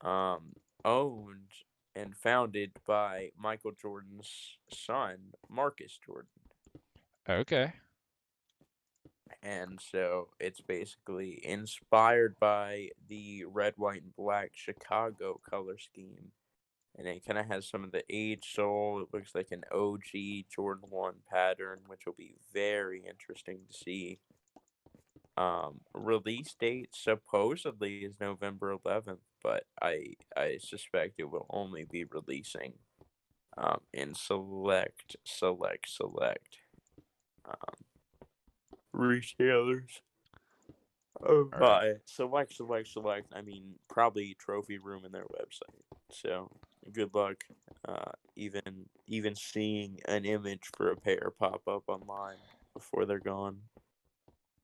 owned and founded by Michael Jordan's son, Marcus Jordan. Okay. And so it's basically inspired by the red, white, and black Chicago color scheme. And it kind of has some of the age soul. It looks like an OG Jordan 1 pattern, which will be very interesting to see. Release date supposedly is November 11th, but I suspect it will only be releasing in select um, retailers. Oh, All right. by select, I mean probably Trophy Room in their website. So good luck. Even seeing an image for a pair pop up online before they're gone.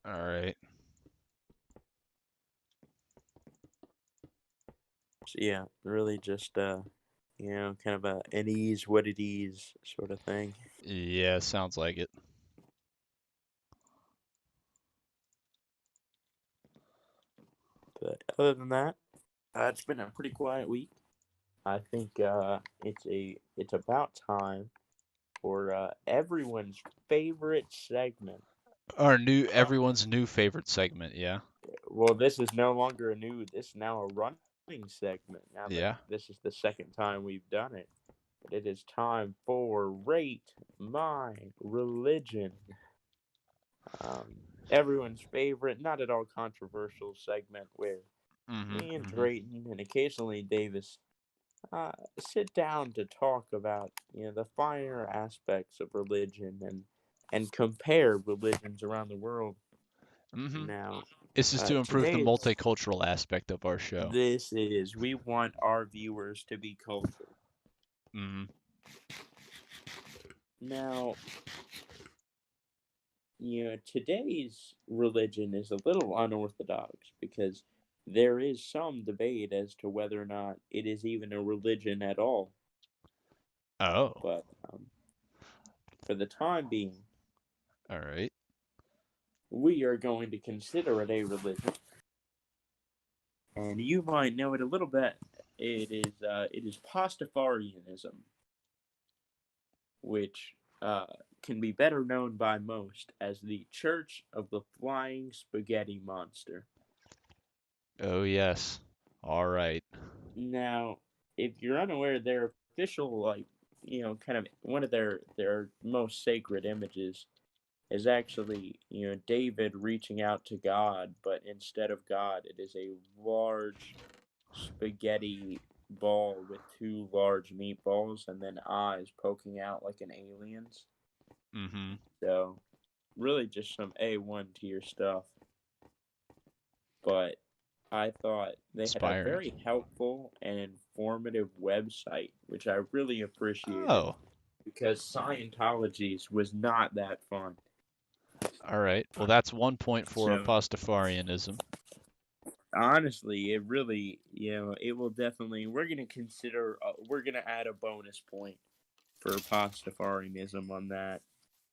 All right. So yeah, really just kind of an ease what it is sort of thing. Yeah, sounds like it. But other than that, it's been a pretty quiet week. I think it's about time for everyone's favorite segment. Everyone's new favorite segment, yeah. Well, this is no longer this is now a running segment. Now that Yeah. this is the second time we've done it, but it is time for Rate My Religion. Everyone's favorite, not at all controversial segment where me and Drayton and occasionally Davis sit down to talk about the finer aspects of religion and compare religions around the world. Mm-hmm. Now, This is to improve the today's multicultural aspect of our show. we want our viewers to be cultured. Mm-hmm. Now, today's religion is a little unorthodox because there is some debate as to whether or not it is even a religion at all. Oh, But for the time being, all right. we are going to consider it a religion, and you might know it a little bit. It is Pastafarianism, which can be better known by most as the Church of the Flying Spaghetti Monster. Oh, yes. All right. Now, if you're unaware, their official, kind of one of their most sacred images is actually, David reaching out to God, but instead of God, it is a large spaghetti ball with two large meatballs and then eyes poking out like an alien's. Mm-hmm. So, really just some A1 tier stuff. But I thought they had a Inspiring. very helpful and informative website, which I really appreciated Oh, because Scientology's was not that fun. all right. Well, that's 1 point for So Pastafarianism. honestly, it really, it will definitely. We're gonna add a bonus point for Pastafarianism on that.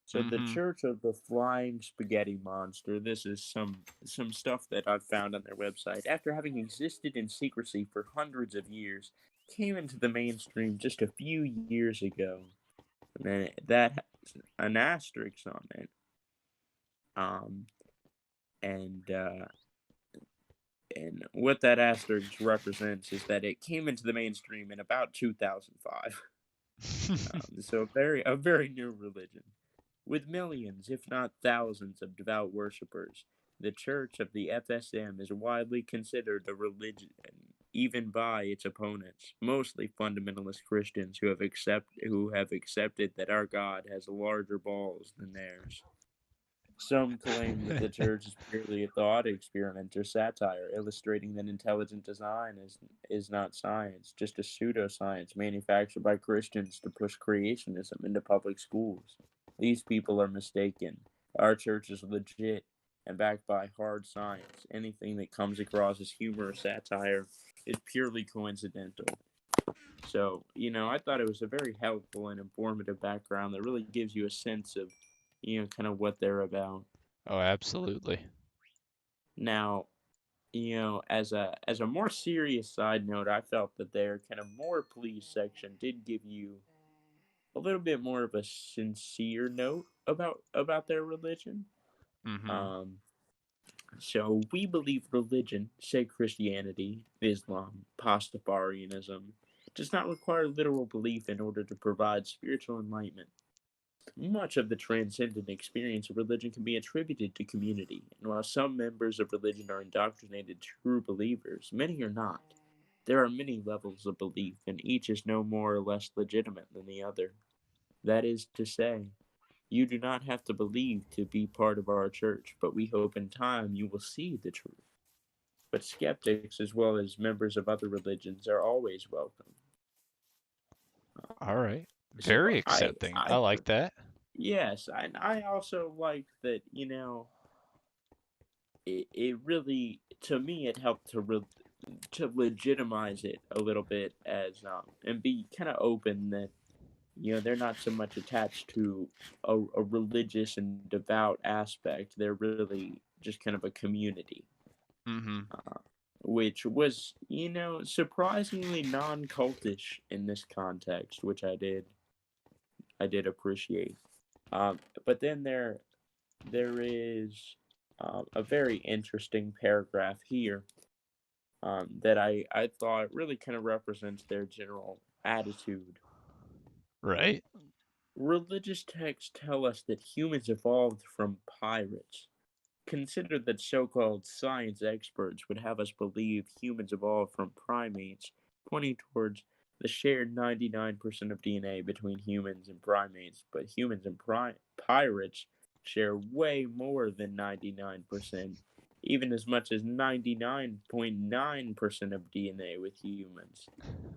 So the Mm-hmm. Church of the Flying Spaghetti Monster. This is some stuff that I've found on their website. After having existed in secrecy for hundreds of years, came into the mainstream just a few years ago. And then that has an asterisk on it. Um, and and what that asterisk represents is that it came into the mainstream in about 2005. So a very new religion. With millions, if not thousands, of devout worshippers, the Church of the FSM is widely considered a religion, even by its opponents, mostly fundamentalist Christians who have accepted that our God has larger balls than theirs. Some claim that the church is purely a thought experiment or satire, illustrating that intelligent design is not science, just a pseudoscience manufactured by Christians to push creationism into public schools. These people are mistaken. Our church is legit and backed by hard science. Anything that comes across as humor or satire is purely coincidental. So, I thought it was a very helpful and informative background that really gives you a sense of, kind of what they're about. Oh, absolutely. Now, as a more serious side note, I felt that their kind of more please section did give you a little bit more of a sincere note about their religion. Mm-hmm. Um, so we believe religion, say Christianity, Islam, Pastafarianism, does not require literal belief in order to provide spiritual enlightenment. Much of the transcendent experience of religion can be attributed to community, and while some members of religion are indoctrinated true believers, many are not. There are many levels of belief, and each is no more or less legitimate than the other. That is to say, you do not have to believe to be part of our church, but we hope in time you will see the truth. But skeptics, as well as members of other religions, are always welcome. All right. So Very accepting. I like that. yes, I also like that. It really, to me, it helped to legitimize it a little bit as and be kind of open that they're not so much attached to a religious and devout aspect. They're really just kind of a community, Mm-hmm. which was surprisingly non-cultish in this context, which I did appreciate. But then there is a very interesting paragraph here that I thought really kind of represents their general attitude. Right. Religious texts tell us that humans evolved from pirates. Consider that so called science experts would have us believe humans evolved from primates, pointing towards the shared 99% of DNA between humans and primates, but humans and pirates share way more than 99%. even as much as 99.9% of DNA with humans.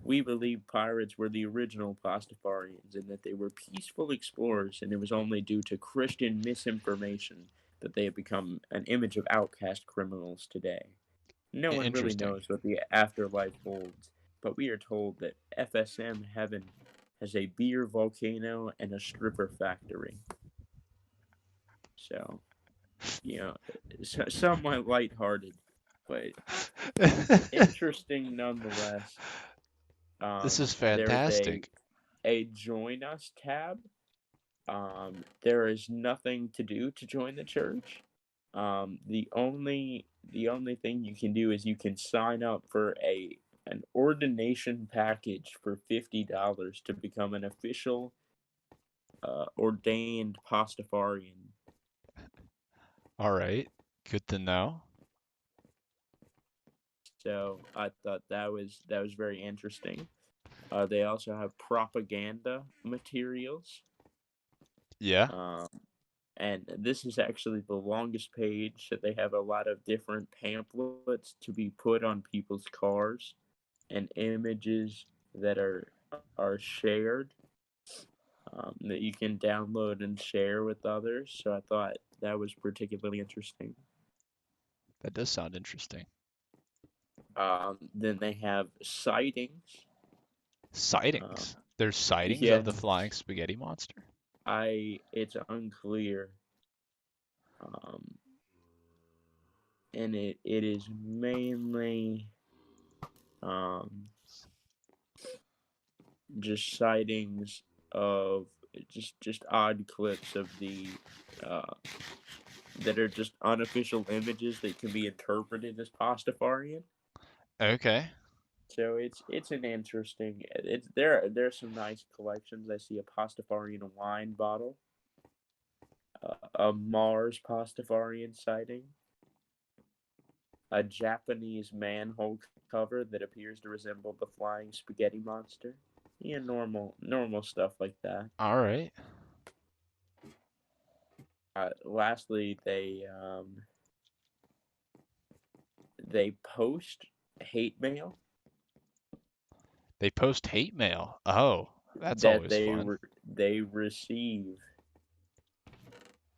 We believe pirates were the original Pastafarians and that they were peaceful explorers, and it was only due to Christian misinformation that they have become an image of outcast criminals today. No one really Interesting. knows what the afterlife holds, but we are told that FSM Heaven has a beer volcano and a stripper factory. So, somewhat lighthearted, but interesting nonetheless. This is There's fantastic. a join us tab. There is nothing to do to join the church. The only thing you can do is you can sign up for an ordination package for $50 to become an official ordained Pastafarian. All right. Good to know. So I thought that was very interesting. They also have propaganda materials. Yeah. And this is actually the longest page that they have a lot of different pamphlets to be put on people's cars and images that are shared that you can download and share with others. So I thought that was particularly interesting. That does sound interesting. Then they have sightings. Sightings. There's sightings Yeah, of the flying spaghetti monster. it's unclear, and it is mainly just sightings of just odd clips of the that are just unofficial images that can be interpreted as Pastafarian. Okay. So it's an interesting. There's some nice collections. I see a Pastafarian wine bottle, a Mars Pastafarian sighting, a Japanese manhole cover that appears to resemble the flying spaghetti monster. Yeah, normal stuff like that. All right. Lastly, they post hate mail They post hate mail. Oh, that's that always fun. they receive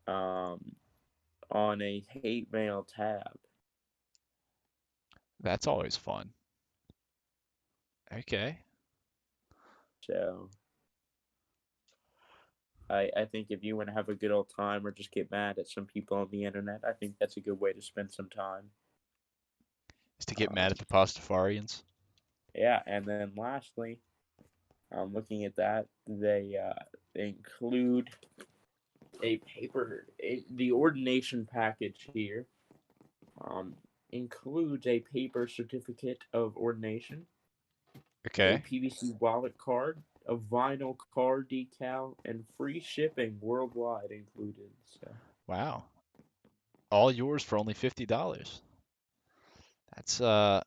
on a hate mail tab. That's always fun. Okay. So I think if you want to have a good old time or just get mad at some people on the internet, I think that's a good way to spend some time. Is to get mad at the Pastafarians. Yeah, and then lastly, looking at that, they include the ordination package here includes a paper certificate of ordination, a Okay. PVC wallet card, a vinyl car decal, and free shipping worldwide included. So Wow. All yours for only $50. That's oh,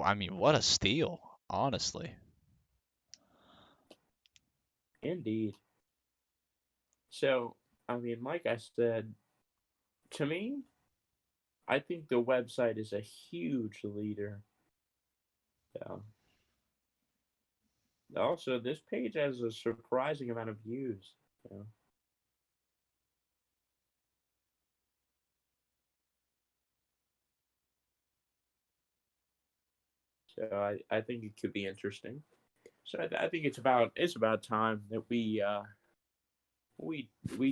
I mean, what a steal, honestly. indeed. So I mean, like I said, to me, I think the website is a huge leader. So also, this page has a surprising amount of views. So. So I think it could be interesting. So I think it's about time that we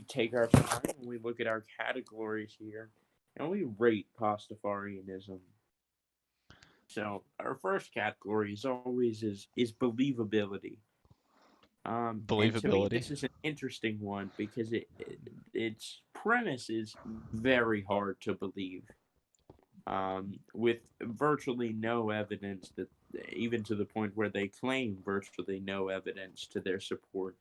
take our time and we look at our categories here and we rate Pastafarianism. So our first category is always is believability. And to me, Believability. this is an interesting one because its premise is very hard to believe. With virtually no evidence that, even to the point where they claim virtually no evidence to their support.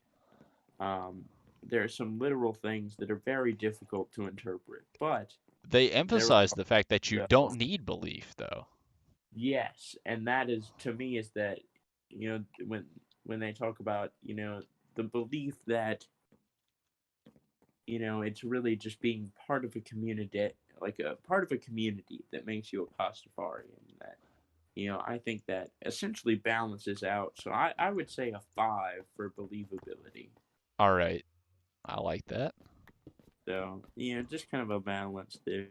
There are some literal things that are very difficult to interpret, but They there emphasize the fact that you are don't need belief, though. yes, and that is to me is that when they talk about the belief that it's really just being part of a community like a part of a community that makes you a Pastafarian. That I think that essentially balances out. So I would say a 5 for believability. All right. I like that. So just kind of a balance there.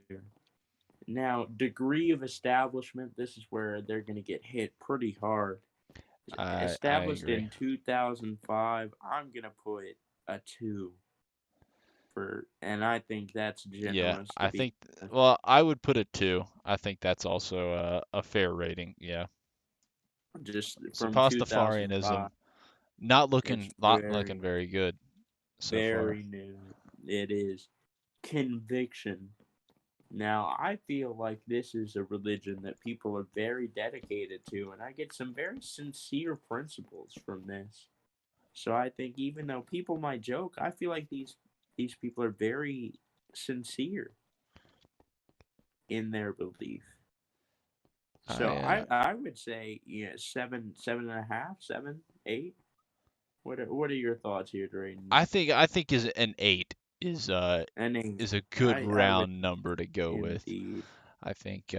Now, degree of establishment. This is where they're going to get hit pretty hard. I Established agree. in 2005, I'm gonna put a 2 and I think that's Yeah, generous to I be. think, well, I would put it 2. I think that's also a fair rating. Yeah. Just So from 2005. Pastafarianism not It's looking very good so far. very new. It is conviction. Now, I feel like this is a religion that people are very dedicated to, and I get some very sincere principles from this. So I think even though people might joke, I feel like these people are very sincere in their belief. So I I would say 7.5, 7, 8. What are your thoughts here, Drayden? I think is an 8 An 8. is a good I would round number to go with. indeed. I think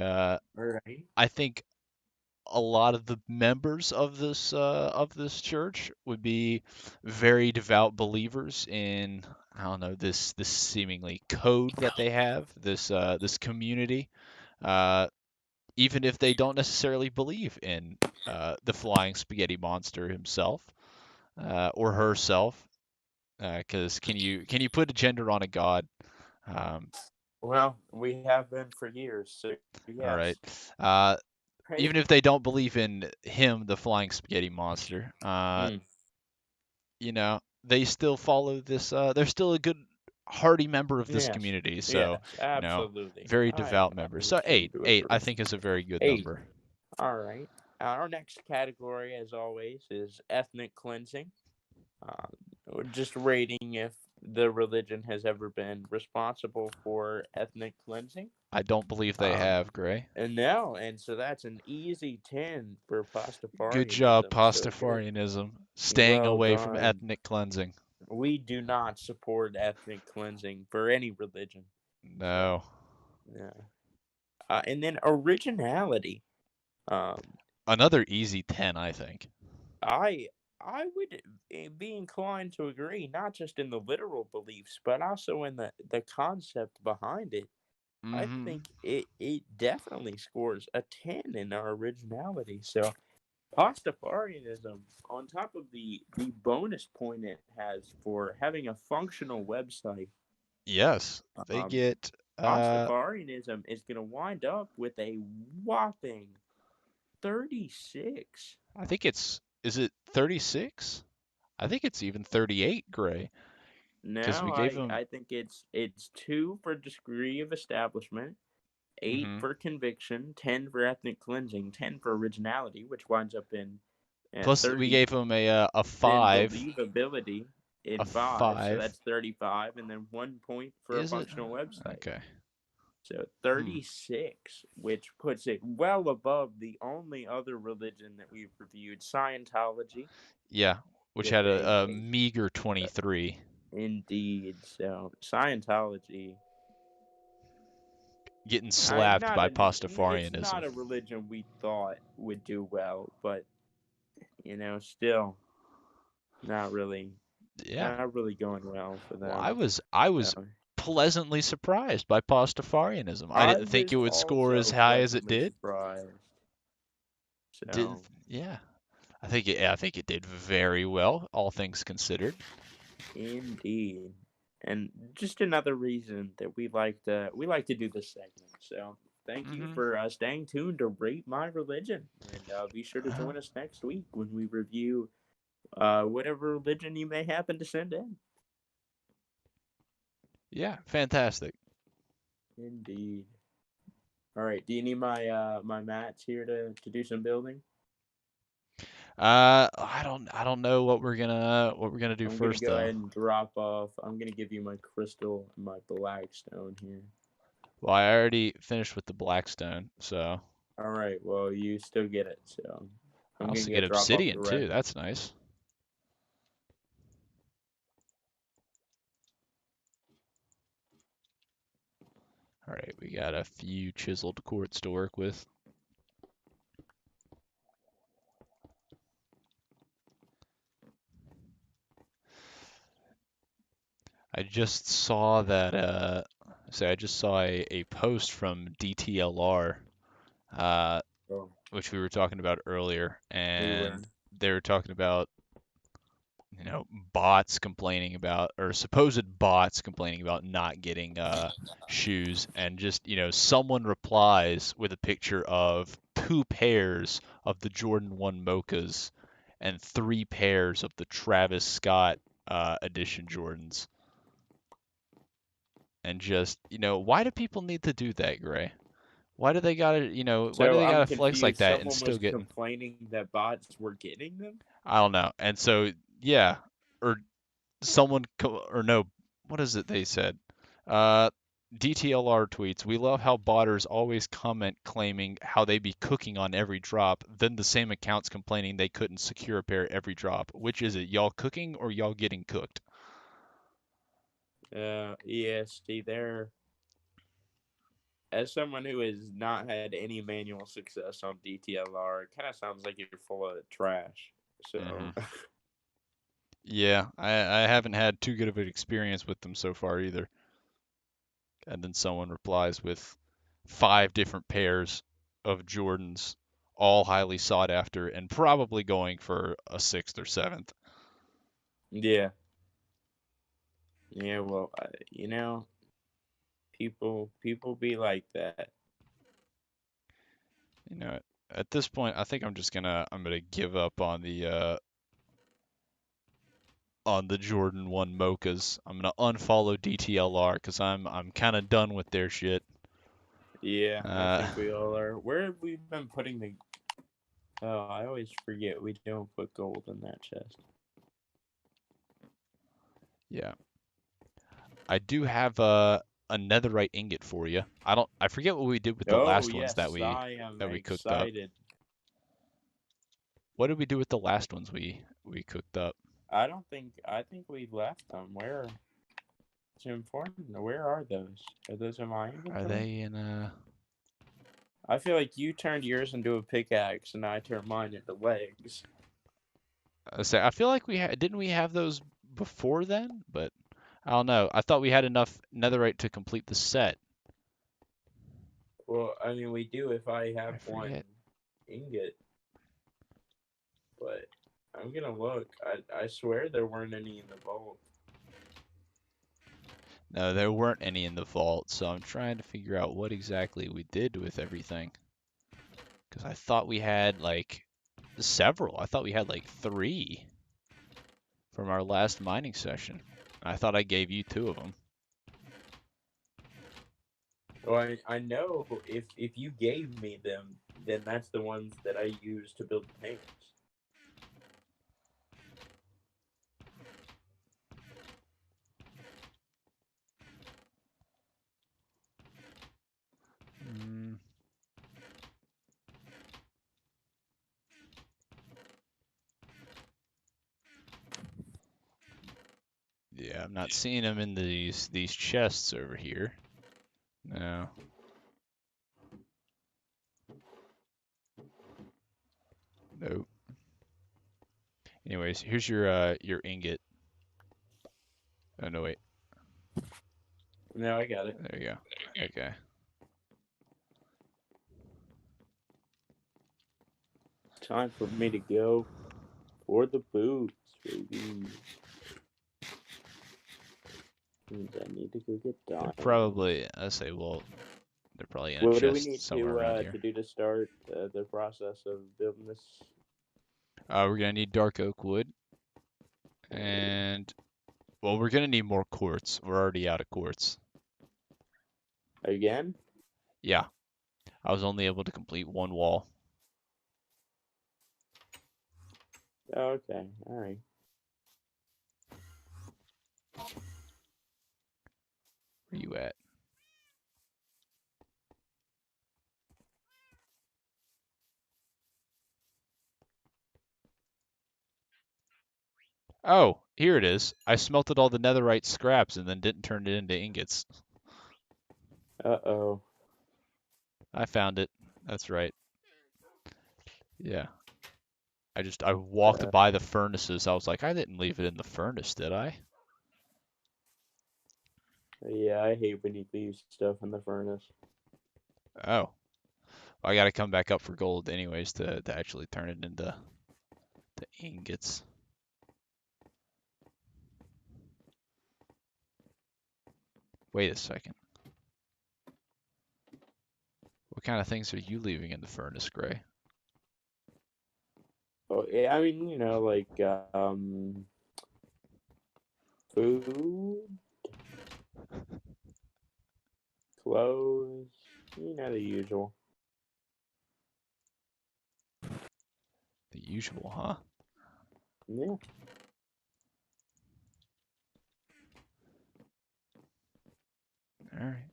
All right. I think a lot of the members of this church would be very devout believers in, I don't know, this seemingly code that they have, this community, uh, even if they don't necessarily believe in the flying spaghetti monster himself or herself, because can you put a gender on a god? Um, Well, we have been for years, so all right. yes. Uh, Right. Even if they don't believe in him, the flying spaghetti monster, Mm, they still follow this. They're still a good, hearty member of this yes. community. So, Yes, you know, absolutely. very I devout I member. would So tend eight, to eight, I agree. think is a very good 8. number. All right. Our next category, as always, is ethnic cleansing. Just rating if the religion has ever been responsible for ethnic cleansing. I don't believe they Um, have, Gray. and no, and so that's an easy 10 for Good job, Pastafarianism. So good. Pastafarianism, staying Well away from done. ethnic cleansing. We do not support ethnic cleansing for any religion. So, No. yeah. And then originality. Um, Another easy 10, I think. I would be inclined to agree, not just in the literal beliefs, but also in the concept behind it. I Mm-hmm. think it definitely scores a 10 in our originality. So Pastafarianism, on top of the bonus point it has for having a functional website, Yes, they um, get. Pastafarianism is going to wind up with a whopping 36. I think is it 36? I think it's even 38, Gray, because we No, gave I them. I think it's 2 for degree of establishment, 8 Mm-hmm. for conviction, 10 for ethnic cleansing, 10 for originality, which winds up in Plus, we 30. gave them a Then 5. believability A in 5, so 5. that's 35, and then 1 point for a Is it? functional website. Okay. So Hmm. 36, which puts it well above the only other religion that we've reviewed, Scientology, Yeah, which with had a a meager 23. indeed. So Scientology, Getting slapped by it's Pastafarianism. not a religion we thought would do well, but still not really, Yeah. not really going well for Well, them. I was So, pleasantly surprised by Pastafarianism. I I didn't think was it would score as also high as it pleasantly did. surprised. Didn't. So, Yeah. I think it did very well, all things considered. indeed, and just another reason that we like to do this segment. So, thank you Mm-hmm. for staying tuned to Rate My Religion, and be sure to join us next week when we review whatever religion you may happen to send in. Yeah, fantastic. Indeed. All right. Do you need my mats here to do some building? I don't know what we're gonna do I'm gonna first go though. ahead and drop off. I'm gonna give you my crystal and my black stone here. Well, I already finished with the Blackstone, so All right. Well, you still get it. So I I'm gonna also go get drop off the Obsidian too. red. That's nice. All right, we got a few chiseled quartz to work with. I just saw that I just saw a post from DTLR, uh, Oh, which we were talking about earlier, we were. and they were talking about, bots complaining about, or supposed bots complaining about not getting shoes, and just, someone replies with a picture of 2 pairs of the Jordan 1 Mochas and 3 pairs of the Travis Scott edition Jordans. And just, why do people need to do that, Gray? Why do they gotta, why do So they I'm gotta flex like confused. that and Someone still was getting, complaining that bots were getting them. I don't know. And so, yeah, or or no, what is it they said? Uh, DTLR tweets, we love how botters always comment claiming how they be cooking on every drop, then the same accounts complaining they couldn't secure a pair every drop. Which is it, y'all cooking or y'all getting cooked? EST there. As someone who has not had any manual success on DTLR, it kind of sounds like you're full of trash. So, Hmm. Yeah, I haven't had too good of an experience with them so far either. And then someone replies with 5 different pairs of Jordans, all highly sought after and probably going for a sixth or seventh. yeah. Yeah, well, people be like that. You know, at this point, I think I'm gonna give up on the Jordan 1 Mochas. I'm gonna unfollow DTLR because I'm kind of done with their shit. Yeah, I Uh, think we all are. Where have we been putting the? Oh, I always forget we don't put gold in that chest. yeah, I do have a netherite ingot for you. I forget what we did with the Oh last ones yes, I am that we cooked up. excited. What did we do with the last ones we cooked up? I think we left them. Where? It's important. Where are those? Are those in my Are inventory? they in I feel like you turned yours into a pickaxe and I turned mine into legs. I feel like didn't we have those before then? But I don't know. I thought we had enough netherite to complete the set. Well, I mean, we do if I I have one forget. ingot, but I'm gonna look. I swear there weren't any in the vault. No, there weren't any in the vault, so I'm trying to figure out what exactly we did with everything. Because I thought we had like several. I thought we had like 3 from our last mining session. I thought I gave you 2 of them. Well, I know if you gave me them, then that's the ones that I use to build the tanks. Mm. Yeah, I'm not seeing them in these chests over here. No. Nope. Anyways, here's your ingot. Oh no, wait. No, I got it. There you go. Okay. Time for me to go for the boots, baby. Means I need to go get They're diamonds. probably, I say, well, they're probably in a What do we chest need somewhere around to here. do to start the process of building this? We're gonna need dark oak wood, and well, we're gonna need more quartz. We're already out of quartz. Again? Yeah, I was only able to complete 1 wall. Oh, okay, all right. Where you at? Oh, here it is. I smelted all the netherite scraps and then didn't turn it into ingots. Uh-oh. I found it. That's right. Yeah. I walked Uh, by the furnaces. I was like, I didn't leave it in the furnace, did I? yeah, I hate when you leave stuff in the furnace. Oh. I gotta come back up for gold anyways to actually turn it into the ingots. Wait a second. What kind of things are you leaving in the furnace, Gray? Oh, yeah, I mean, like, food, clothes, the usual. The usual, huh? Yeah. Alright.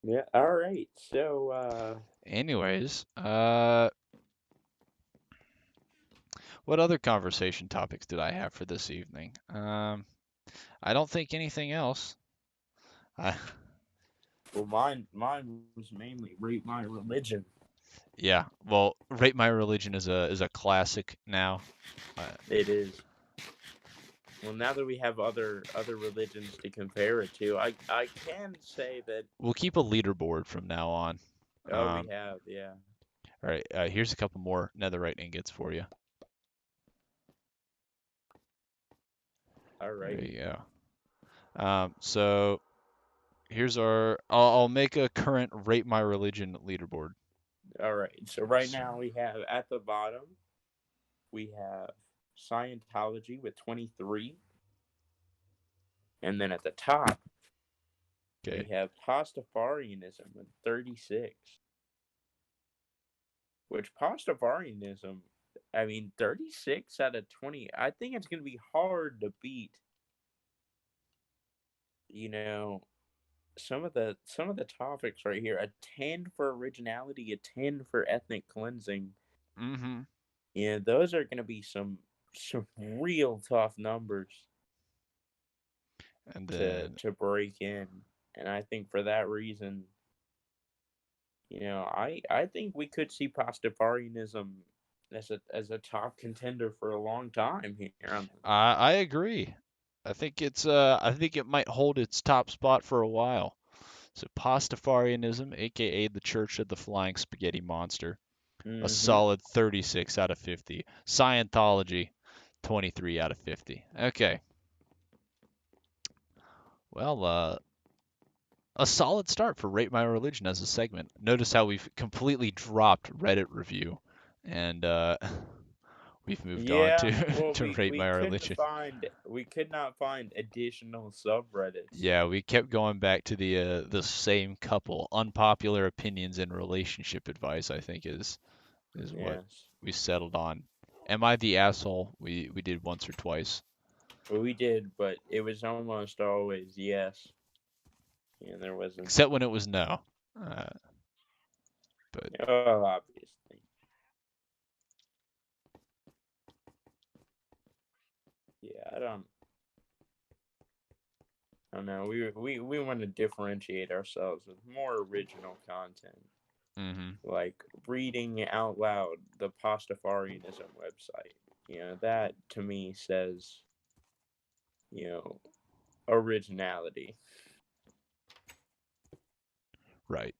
Yeah, all right. So, Anyways, what other conversation topics did I have for this evening? I don't think anything else. I, well, mine was mainly rate my religion. yeah, well, Rate My Religion is a classic now. Uh, It is. Well, now that we have other religions to compare it to, I can say that. we'll keep a leaderboard from now on. Oh, we have, yeah. All right, here's a couple more netherite ingots for you. All There right. you go. So here's I'll make a current Rate My Religion leaderboard. All right. So right So, now we have at the bottom we have Scientology with 23, and then at the top we okay. have Pastafarianism with 36. Which Pastafarianism, I mean, 36 out of 20. I think it's going to be hard to beat. You know, some of the topics right here. A 10 for originality, a 10 for ethnic cleansing. Mm-hmm. Yeah, those are going to be some real tough numbers And to then to break in. And I think for that reason, I think we could see Pastafarianism as a top contender for a long time here on I agree. I think it might hold its top spot for a while. So Pastafarianism, aka the Church of the Flying Spaghetti Monster, a Mm-hmm. solid 36 out of 50. Scientology, 23 out of 50. Okay. Well, a solid start for Rate My Religion as a segment. Notice how we've completely dropped Reddit review, and we've moved on Yeah, to well, to Rate My Religion. we could not find additional subreddits. Yeah, we kept going back to the same couple. Unpopular opinions in relationship advice, I think is what Yes, we settled on. Am I the asshole? We did once or twice. we did, but it was almost always yes. Yeah, there wasn't. Except when it was no. Uh, but Oh, obviously. Yeah, I don't know. We want to differentiate ourselves with more original content, hmm like reading out loud the Pastafarianism website. That to me says, you know, originality. right.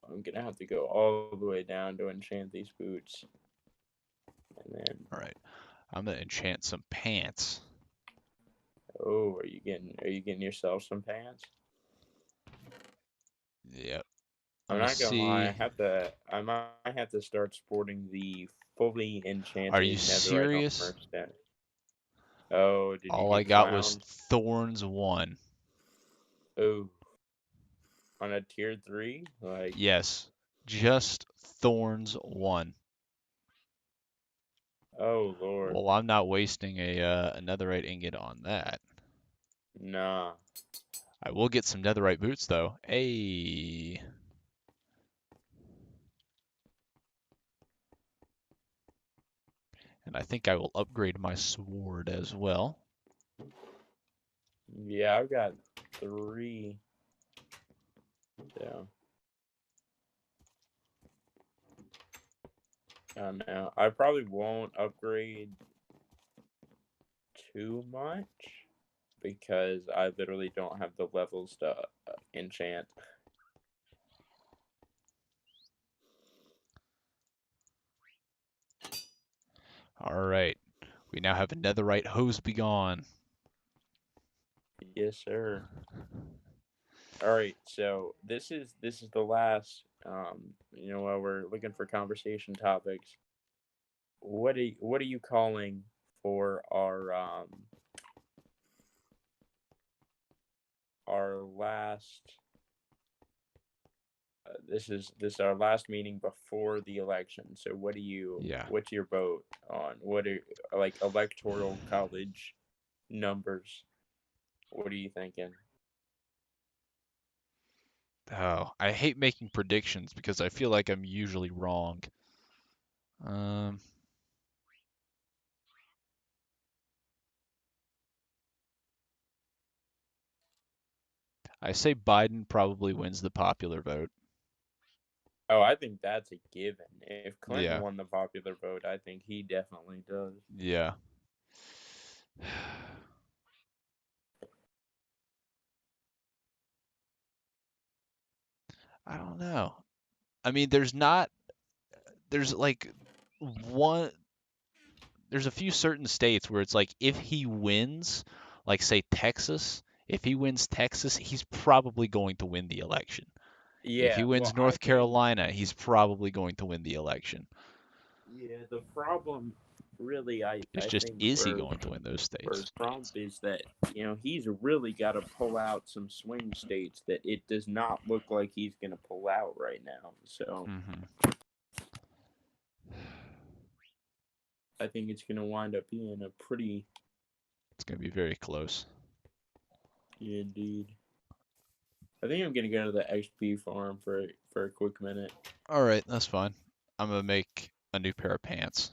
I'm gonna have to go all the way down to enchant these boots, and then All right. I'm gonna enchant some pants. oh, are you getting yourself some pants? Yep. I'm I'm gonna not gonna lie, see. I might have to start sporting the fully Are you enchanted netherite serious? armor instead. Oh, did you All I get got was clowned? Thorns 1. Oh, on a tier 3? Like, Yes. Just Thorns 1. oh lord, Well, I'm not wasting a netherite ingot on that. nah. I will get some netherite boots though. Hey. And I think I will upgrade my sword as well. Yeah, I've got 3. So, I don't know. I probably won't upgrade too much because I literally don't have the levels to enchant. All right. We now have a netherite hose begone. Yes, sir. All right, so this is the last. While we're looking for conversation topics, what are you calling for our last? This is our last meeting before the election. So Yeah. what's your vote on what are like electoral college numbers? What are you thinking? Oh, I hate making predictions because I feel like I'm usually wrong. Um, I say Biden probably wins the popular vote. Oh, I think that's a given. If Clinton Yeah. won the popular vote, I think he definitely does. Yeah. I don't know. I mean, there's like one, there's a few certain states where it's like if he wins, like say Texas, if he wins Texas, he's probably going to win the election. If he Yeah, well, wins I North think Carolina, he's probably going to win the election. yeah, the problem really It's I just, think is he going to win those for states? Trump is that he's really got to pull out some swing states that it does not look like he's going to pull out right now. So Hmm. I think it's going to wind up being a pretty It's going to be very close. indeed. I think I'm going to go to the XP farm for a quick minute. All right, that's fine. I'm going to make a new pair of pants.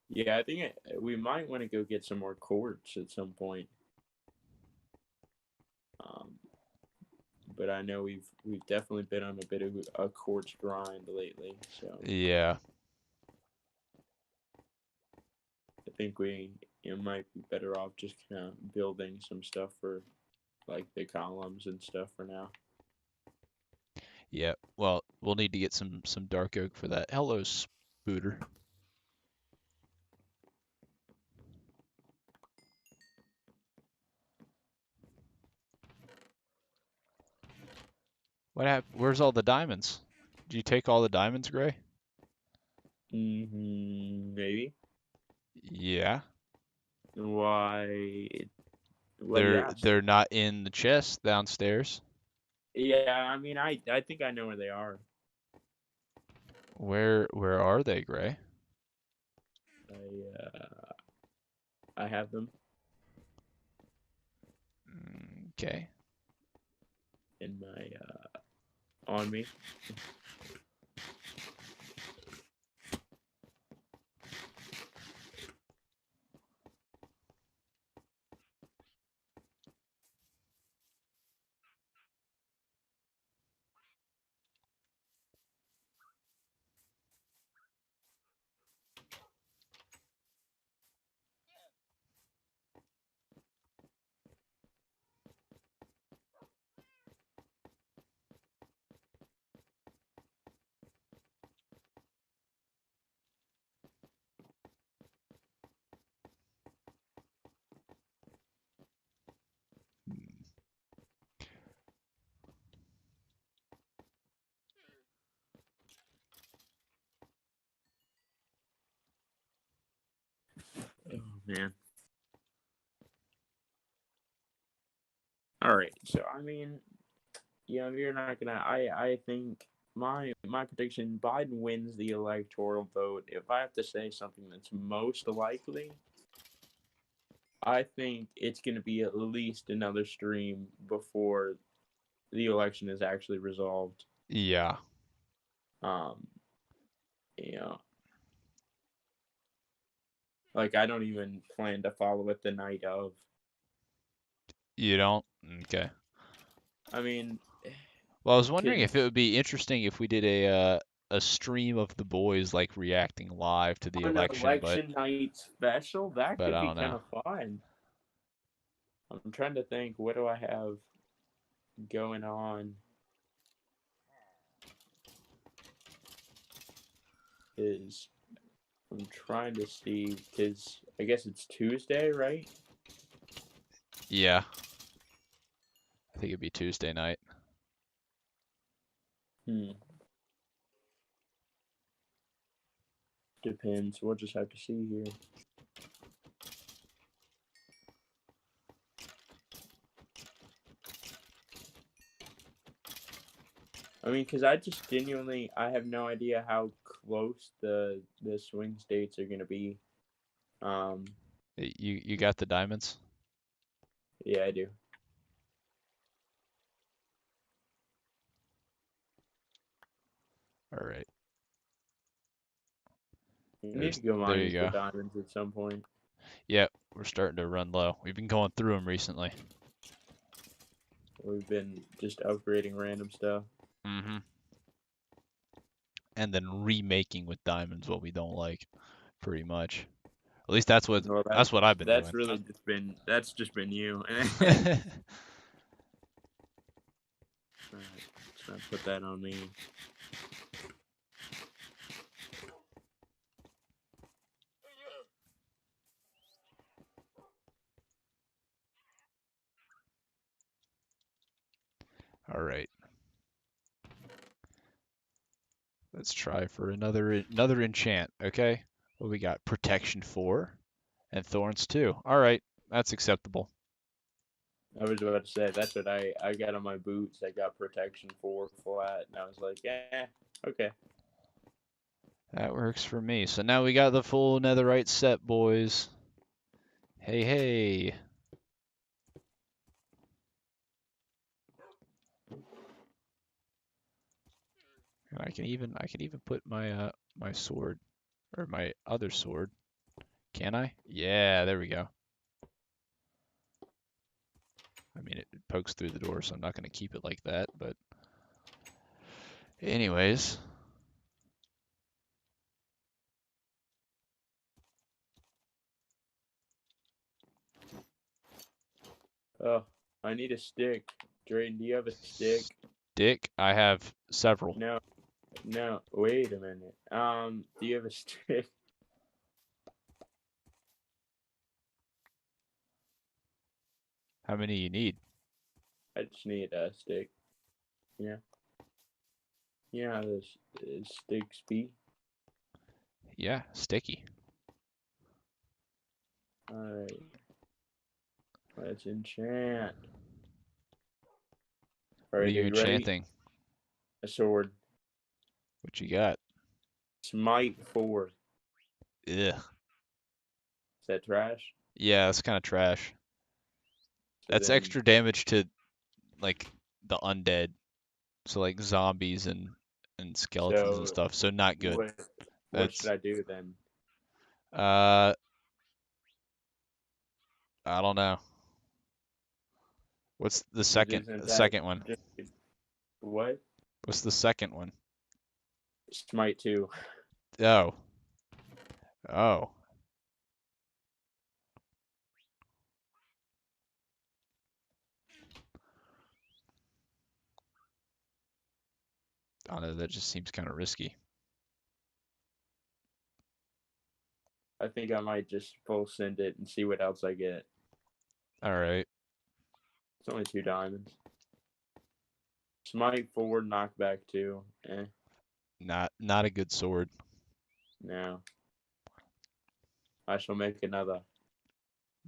Yeah, I think we might want to go get some more quartz at some point. Um, but I know we've definitely been on a bit of a quartz grind lately. So Yeah. I think we might be better off just kind of building some stuff for like the columns and stuff for now. Yeah. Well, we'll need to get some dark oak for that. Hello, Spooter. What happened? Where's all the diamonds? Did you take all the diamonds, Gray? Maybe. Yeah. Why? What do you They're ask? they're not in the chest downstairs. Yeah, I mean, I think I know where they are. Where are they, Gray? I have them Okay. in my on me. Oh man. All right. So I mean, you're not gonna. I think my prediction: Biden wins the electoral vote. If I have to say something that's most likely, I think it's gonna be at least another stream before the election is actually resolved. Yeah. Um, you know, Like, I don't even plan to follow it the night of. You don't? Okay. I mean, Well, I was wondering if it kids would be interesting if we did a stream of the boys like reacting live to the on election, election night special, that but could I be don't kind know. of fun. I'm trying to think, what do I have going on? Is I'm trying to see, because I guess it's Tuesday, right? Yeah, I think it'd be Tuesday night. Depends. We'll just have to see here. I mean, because I just genuinely, I have no idea how close the swing states are going to be. You got the diamonds? Yeah, I do. All right. We need to go There mining you for go. diamonds at some point. Yeah, we're starting to run low. We've been going through them recently. We've been just upgrading random stuff. Mm-hmm. And then remaking with diamonds what we don't like, pretty much. At least that's what Well, that's what I've been that's doing. really just been you. Let's not put that on me. All right. Let's try for another enchant, okay? What we got? Protection 4 and thorns 2. All right, that's acceptable. I was about to say that's what I got on my boots. I got protection 4 flat, and I was like, yeah, okay. That works for me. So now we got the full netherite set, boys. Hey, hey. And I can even put my my sword or my other sword. Can I? Yeah, there we go. I mean, it pokes through the door, so I'm not going to keep it like that, but anyways. Oh, I need a stick. Drayden, do you have a stick? Dick, I have several. No, wait a minute. Do you have a stick? How many you need? I just need a stick. Yeah. You know how this sticks be? Yeah, sticky. Alright. Let's enchant. What are Alright, are you you ready? enchanting? A sword. What you got? Smite 4. Ugh. Is that trash? Yeah, that's kind of trash. So That's then, extra damage to like the undead. So like zombies and skeletons and so stuff. So not good. what should That's I do then? I don't know. What's the 'Cause second isn't that second one? just what? What's the second one? Smite 2. Oh. Oh. I don't know, that just seems kind of risky. I think I might just full send it and see what else I get. All right. It's only 2 diamonds. Smite 4, knockback 2. Not a good sword. No. I shall make another.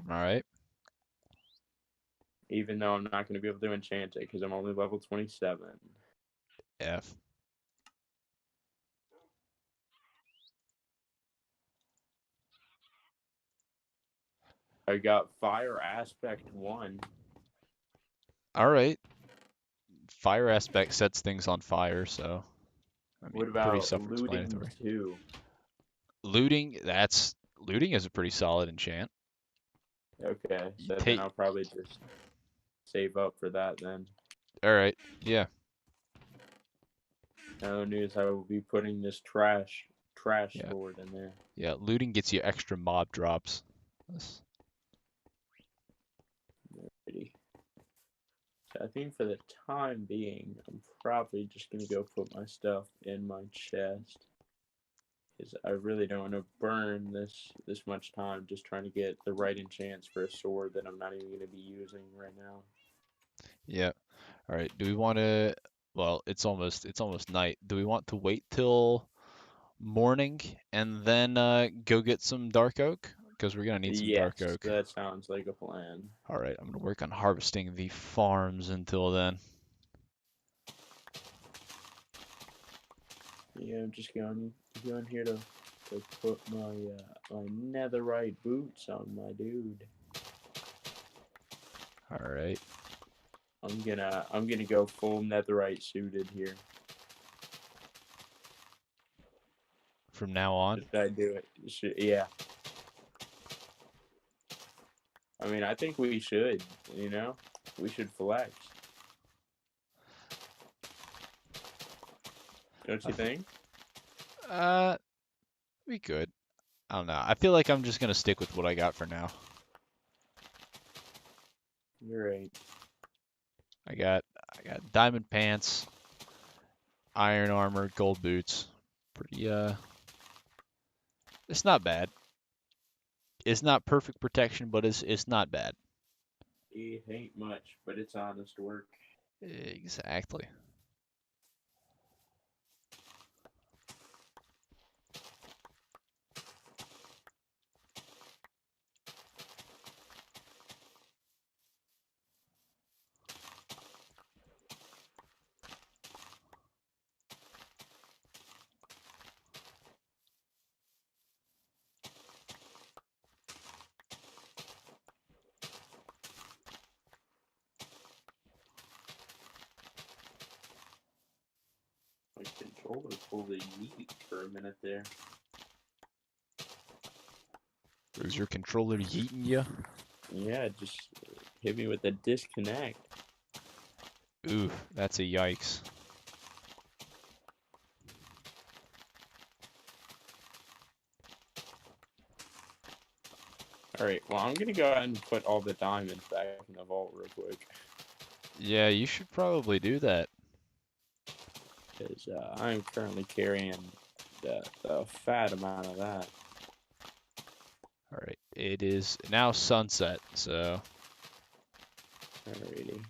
All right. Even though I'm not going to be able to enchant it because I'm only level 27. F. I got Fire Aspect 1. All right. Fire aspect sets things on fire, so I mean, What pretty about Looting self-explanatory. 2? Looting, that's Looting is a pretty solid enchant. Okay, You so then take. I'll probably just save up for that then. All right. Yeah. No news. I will be putting this trash Yeah. sword in there. Yeah. Looting gets you extra mob drops. That's- Alrighty. So I think for the time being, I'm probably just gonna go put my stuff in my chest. Because I really don't want to burn this much time just trying to get the right enchants for a sword that I'm not even going to be using right now. Yeah. All right. Do we want to? Well, it's almost night. Do we want to wait till morning and then go get some dark oak? Because we're gonna need some dark Yes, oak. that sounds like a plan. All right. I'm gonna work on harvesting the farms until then. Yeah, I'm just going here to put my my netherite boots on my dude. All right. I'm gonna go full netherite suited here. From now on. Should I do it? Yeah. I mean, I think we should. You know, we should flex. Don't you think? We could. I don't know. I feel like I'm just gonna stick with what I got for now. You're right. I got diamond pants, iron armor, gold boots. Pretty it's not bad. It's not perfect protection, but it's not bad. It ain't much, but it's honest work. Exactly. My controller pulled a yeet for a minute there. Was your controller yeeting you? Yeah, it just hit me with a disconnect. Ooh, that's a yikes. Alright, well, I'm gonna go ahead and put all the diamonds back in the vault real quick. Yeah, you should probably do that. Because I'm currently carrying the fat amount of that. All right, it is now sunset, so Alrighty.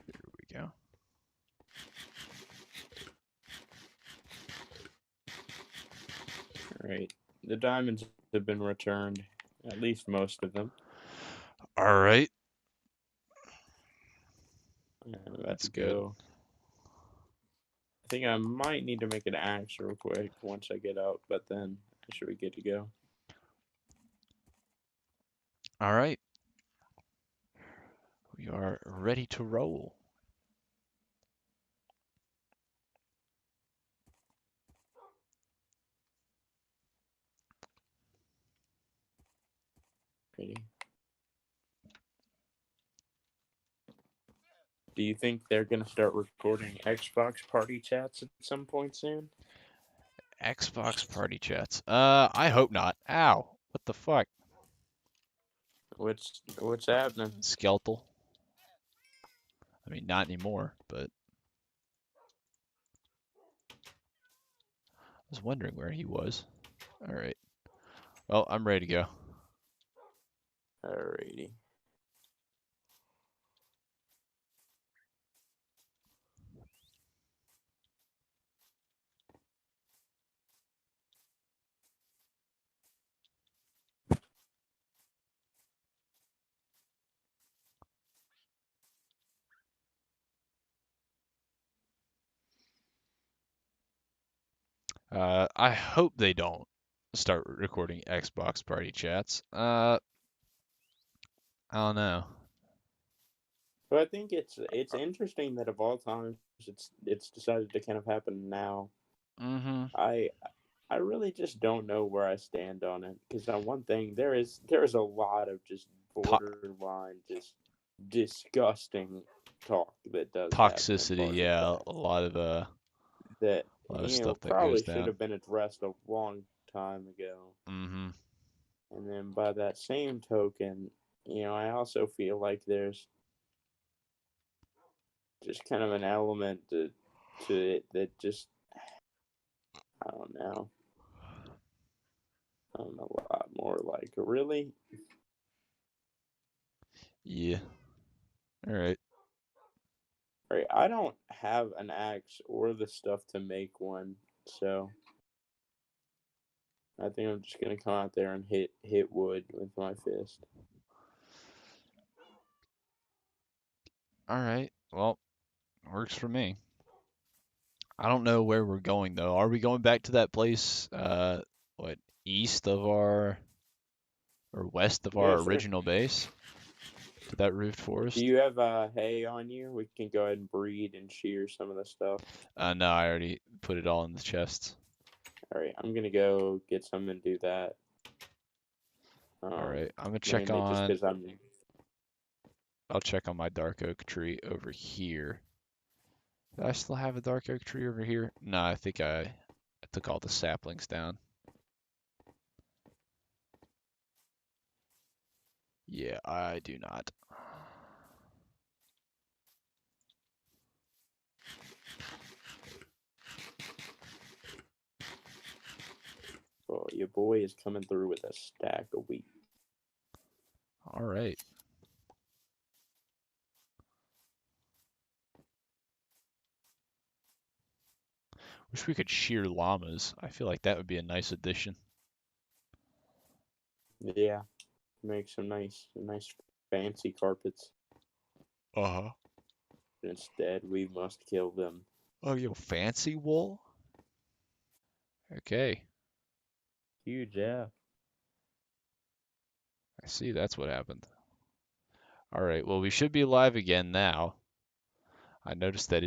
here we go. Alright. The diamonds have been returned. At least most of them. All right, And I'm about that's to good. go. I think I might need to make an axe real quick once I get out, but then I should be good to go. All right, we are ready to roll. Ready? Do you think they're gonna start recording Xbox party chats at some point soon? Xbox party chats. I hope not. Ow, what the fuck? What's happening? Skeletal. I mean, not anymore, but I was wondering where he was. All right. Well, I'm ready to go. Alrighty. I hope they don't start recording Xbox party chats. I don't know. But I think it's interesting that of all times it's decided to kind of happen now. Mm-hmm. I really just don't know where I stand on it because on one thing there is a lot of just To borderline just disgusting talk that does happen in toxicity, party yeah, chat that a lot of stuff that goes probably should down. have been addressed a long time ago. Mm-hmm. And then by that same token, I also feel like there's just kind of an element to it that just I don't know. I'm a lot more like really. Yeah. All right. Right, I don't have an axe or the stuff to make one, so I think I'm just gonna come out there and hit wood with my fist. All right. Well, works for me. I don't know where we're going though. Are we going back to that place, what, east of our or west of Yeah, our sure. original base? To that roofed Do forest? you have hay on you? We can go ahead and breed and shear some of the stuff. No, I already put it all in the chests. All right, I'm gonna go get some and do that. All right. I'm gonna check Mainly just on. because I'll check on my dark oak tree over here. Do I still have a dark oak tree over here? No, I think I took all the saplings down. Yeah, I do not. Oh, your boy is coming through with a stack of wheat. All right. Wish we could shear llamas. I feel like that would be a nice addition. Yeah, make some nice fancy carpets. Uh-huh. Instead, we must kill them. Oh, yo, fancy wool? Okay. Huge, yeah. I see that's what happened. All right. Well, we should be live again now. I noticed that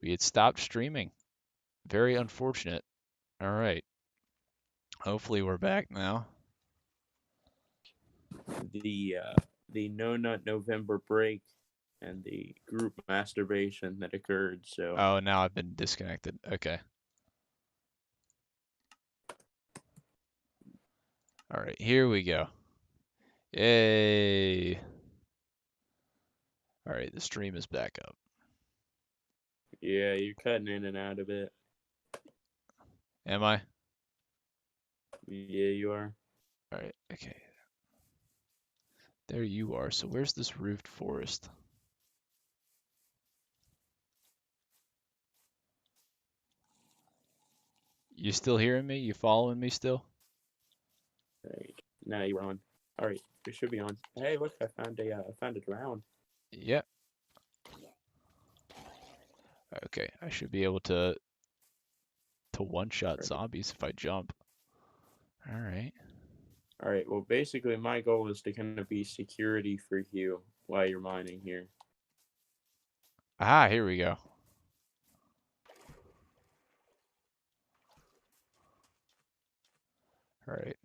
we had stopped streaming. Very unfortunate. All right. Hopefully we're back now. The No Nut November break and the group masturbation that occurred. So Oh, now I've been disconnected. Okay. All right, here we go. Yay. All right, the stream is back up. yeah, you're cutting in and out a bit. Am I? Yeah, you are. All right, okay. There you are. So where's this roofed forest? You still hearing me? You following me still? Right. Now you're on. All right, we should be on. Hey, look, I found a drown. Yep. Okay, I should be able to one-shot Right. zombies if I jump. All right. All right. Well, basically, my goal is to kind of be security for you while you're mining here. Ah, here we go. All right.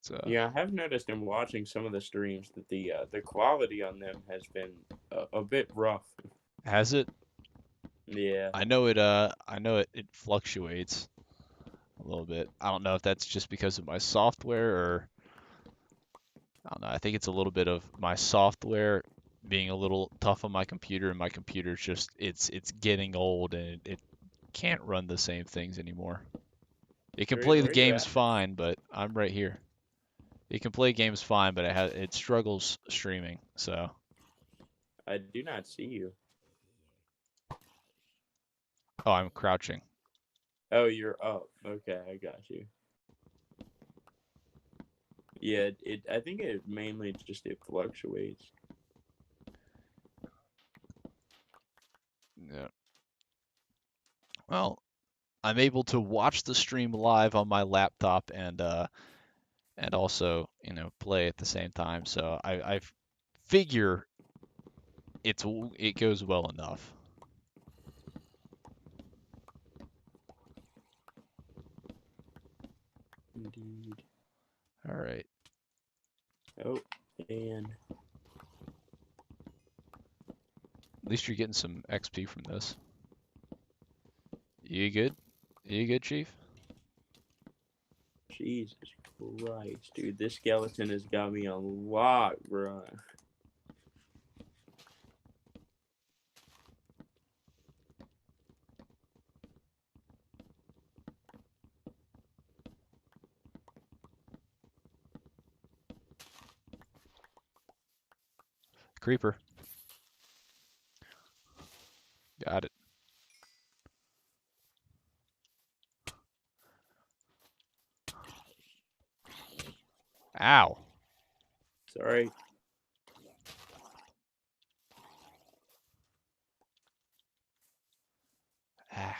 So Yeah, I have noticed in watching some of the streams that the quality on them has been a bit rough. has it? Yeah. I know it fluctuates. a little bit. I don't know if that's just because of my software or I don't know. I think it's a little bit of my software being a little tough on my computer, and my computer's just it's getting old and it can't run the same things anymore. It can play the Where you games at? fine, but I'm right here. It can play games fine, but it struggles streaming. So I do not see you. oh, I'm crouching. Oh, you're up. Okay, I got you. Yeah, I think it mainly just it fluctuates. Yeah. Well, I'm able to watch the stream live on my laptop and also, play at the same time. So I figure it goes well enough. Indeed. All right. Oh, and At least you're getting some XP from this. You good? You good, Chief? Jesus Christ, dude, this skeleton has got me on lock, bro. Creeper. Got it. Ow. Sorry. Ah.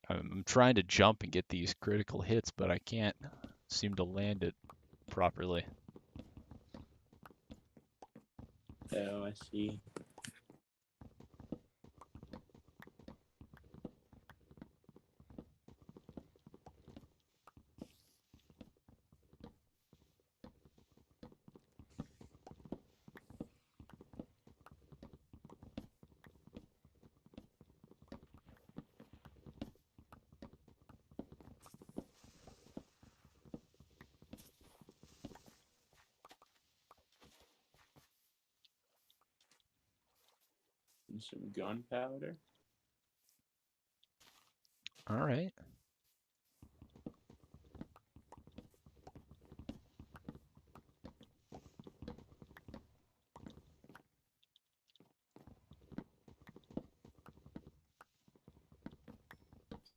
I'm trying to jump and get these critical hits, but I can't seem to land it properly. Oh, I see. And some gunpowder. All right.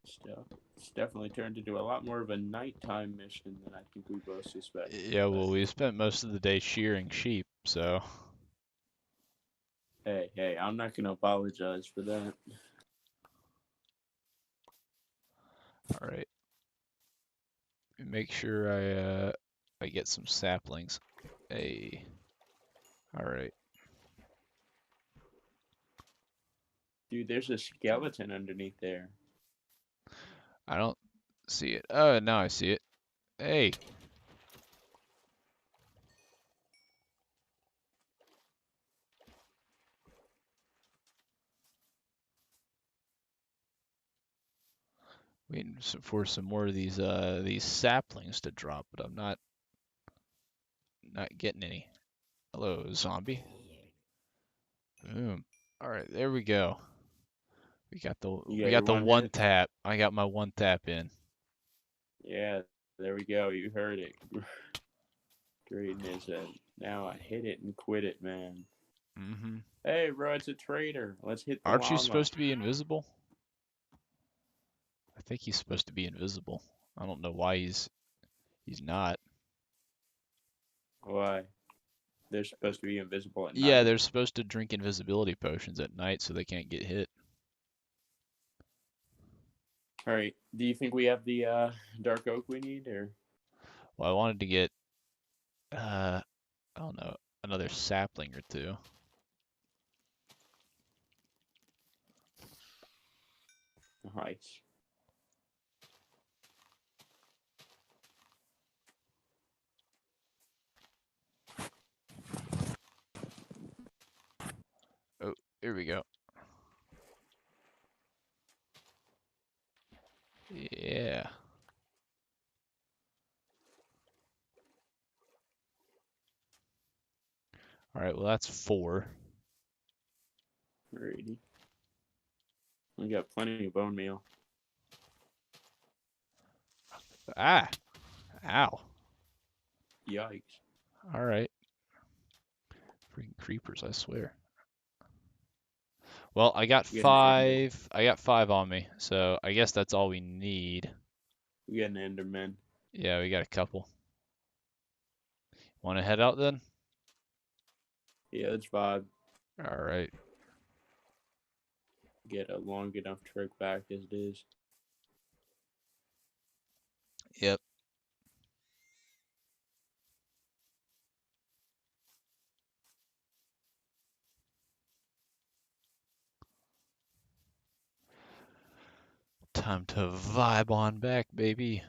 Stuff. It's definitely turned into a lot more of a nighttime mission than I think we both suspected. Yeah, But well, we spent most of the day shearing sheep, so. hey, I'm not gonna apologize for that. All right. Make sure I get some saplings. Hey. All right. Dude, there's a skeleton underneath there. I don't see it. Oh, now I see it. Hey. Waiting for some more of these saplings to drop, but I'm not getting any. Hello, zombie. Boom. All right, there we go. We got the You we got got your the one one hit? tap. I got my one tap in. Yeah, there we go. You heard it. Greatness. Now I hit it and quit it, man. Mm-hmm. Hey, bro, it's a traitor. Let's hit the Aren't you llama. supposed to be invisible? I think he's supposed to be invisible. I don't know why he's not. Why? They're supposed to be invisible at Yeah, night. they're supposed to drink invisibility potions at night so they can't get hit. All right. Do you think we have the dark oak we need, or? Well, I wanted to get I don't know, another sapling or two. Nice. Oh, here we go. Yeah. All right, well that's 4. Alrighty. We got plenty of bone meal. Ah, ow. Yikes. All right. Freaking creepers, I swear. Well, I got We got an Ender. 5. I got 5 on me, so I guess that's all we need. We got an Enderman. Yeah, we got a couple. Want to head out then? Yeah, let's vibe. All right. Get a long enough trek back as it is. Yep. Time to vibe on back, baby.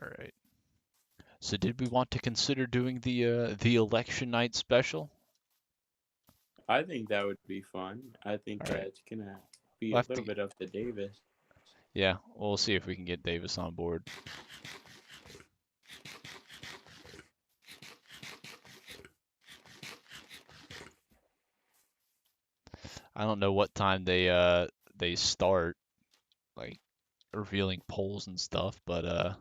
All right. So did we want to consider doing the election night special? I think that would be fun. I think All right. that's gonna be We'll a have little to, bit up to Davis. yeah, we'll see if we can get Davis on board. I don't know what time they start like revealing polls and stuff, but I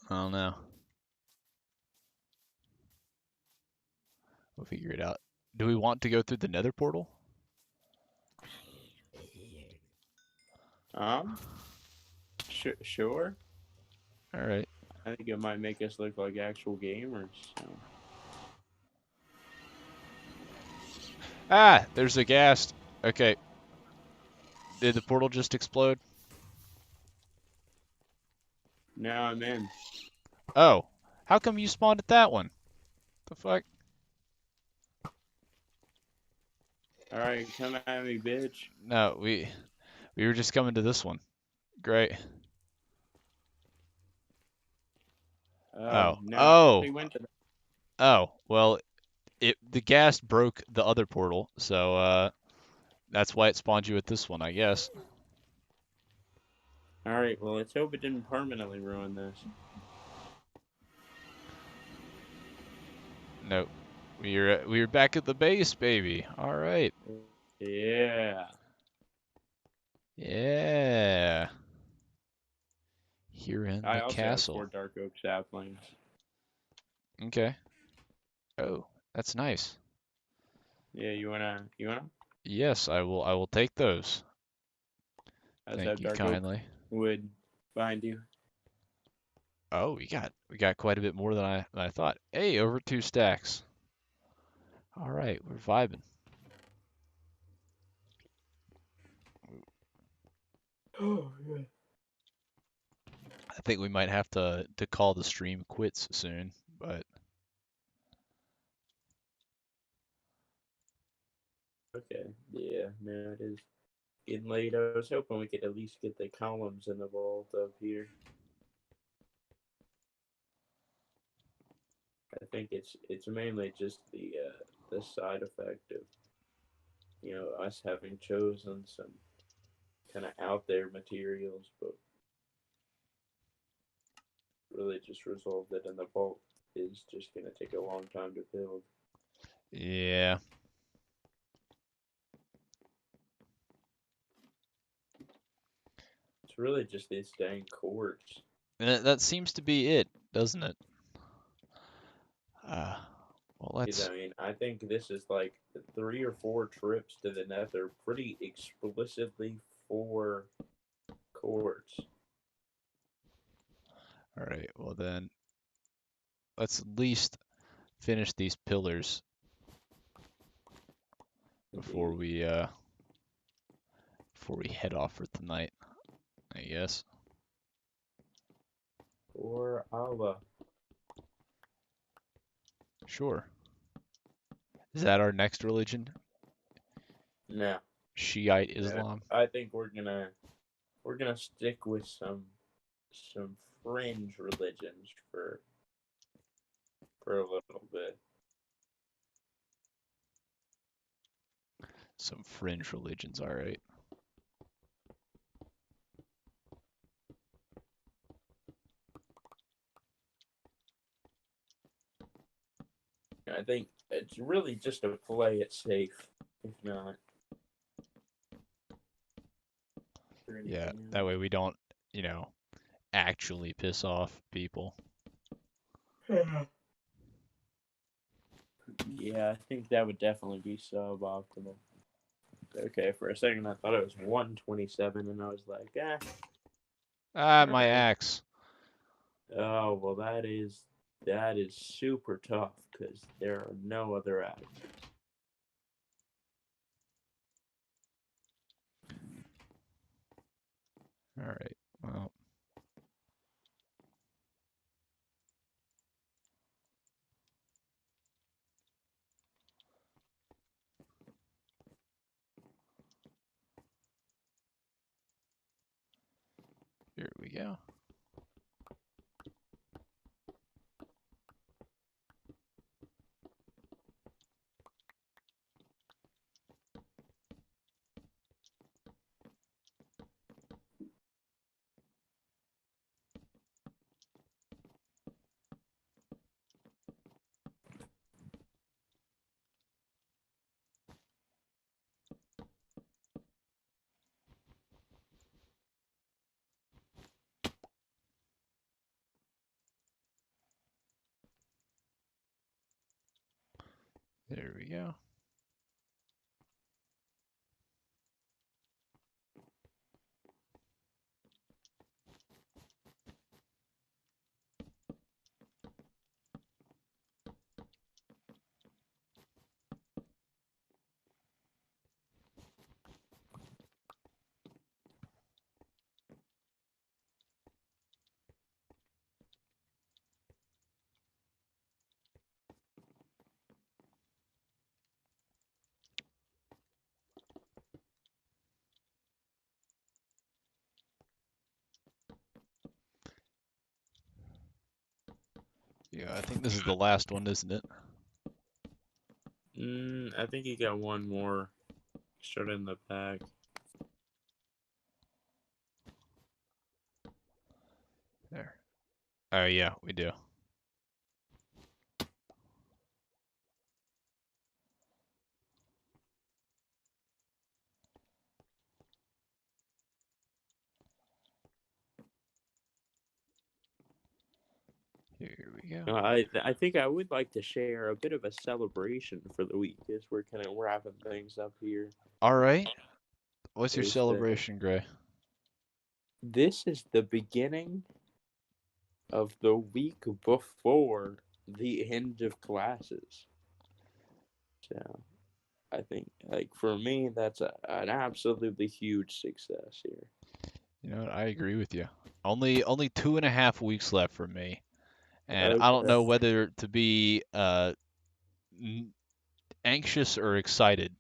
don't know. We'll figure it out. Do we want to go through the Nether portal? Sure. All right. I think it might make us look like actual gamers. So. Ah, there's a ghast. Okay. Did the portal just explode? Now I'm in. Oh, how come you spawned at that one? The fuck? All right, come at me, bitch. No, we were just coming to this one. Great. Oh. No. Oh. We went to Oh. Well, the ghast broke the other portal, so that's why it spawned you at this one, I guess. All right. Well, let's hope it didn't permanently ruin this. Nope. We were back at the base, baby. All right. Yeah. Yeah. Here in I the also castle. have 4 dark oak saplings. Okay. Oh, that's nice. Yeah, you wanna? Yes, I will take those. I also Thank have you dark kindly. oak wood behind you. Oh, we got quite a bit more than I thought. Hey, over 2 stacks. All right, we're vibing. Oh yeah. I think we might have to call the stream quits soon, but Okay. Yeah. No, it is getting late. I was hoping we could at least get the columns in the vault up here. I think it's mainly just the side effect of us having chosen some kind of out there materials, but really just resolved that in the vault is just gonna take a long time to build. yeah. It's really just these dang quartz. And that seems to be it, doesn't it? Uh, well, let's. I mean, I think this is like 3 or 4 trips to the Nether, pretty explicitly for quartz. All right. Well then, let's at least finish these pillars before we head off for tonight, I guess. Or Allah. Sure. Is that our next religion? No. Shiite Islam? I think we're gonna stick with some fringe religions for a little bit. Some fringe religions, all right. I think it's really just to play it safe, if not. For Yeah, anything that way we don't, you know, actually piss off people. else. Yeah, I think that would definitely be suboptimal. Okay, for a second I thought it was 127, and I was like, Ah, my alright. axe. Oh well, that is super tough because there are no other axes. All right. Well, here we go. There we go. Yeah, I think this is the last one, isn't it? I think you got one more shot in the pack. There. Oh yeah, we do. Here we go. I think I would like to share a bit of a celebration for the week as we're kind of wrapping things up here. All right. What's your Is that celebration, Gray? this is the beginning of the week before the end of classes. So I think, like, for me, that's an absolutely huge success here. You know what? I agree with you. Only 2.5 weeks left for me, and I don't Okay. know whether to be anxious or excited.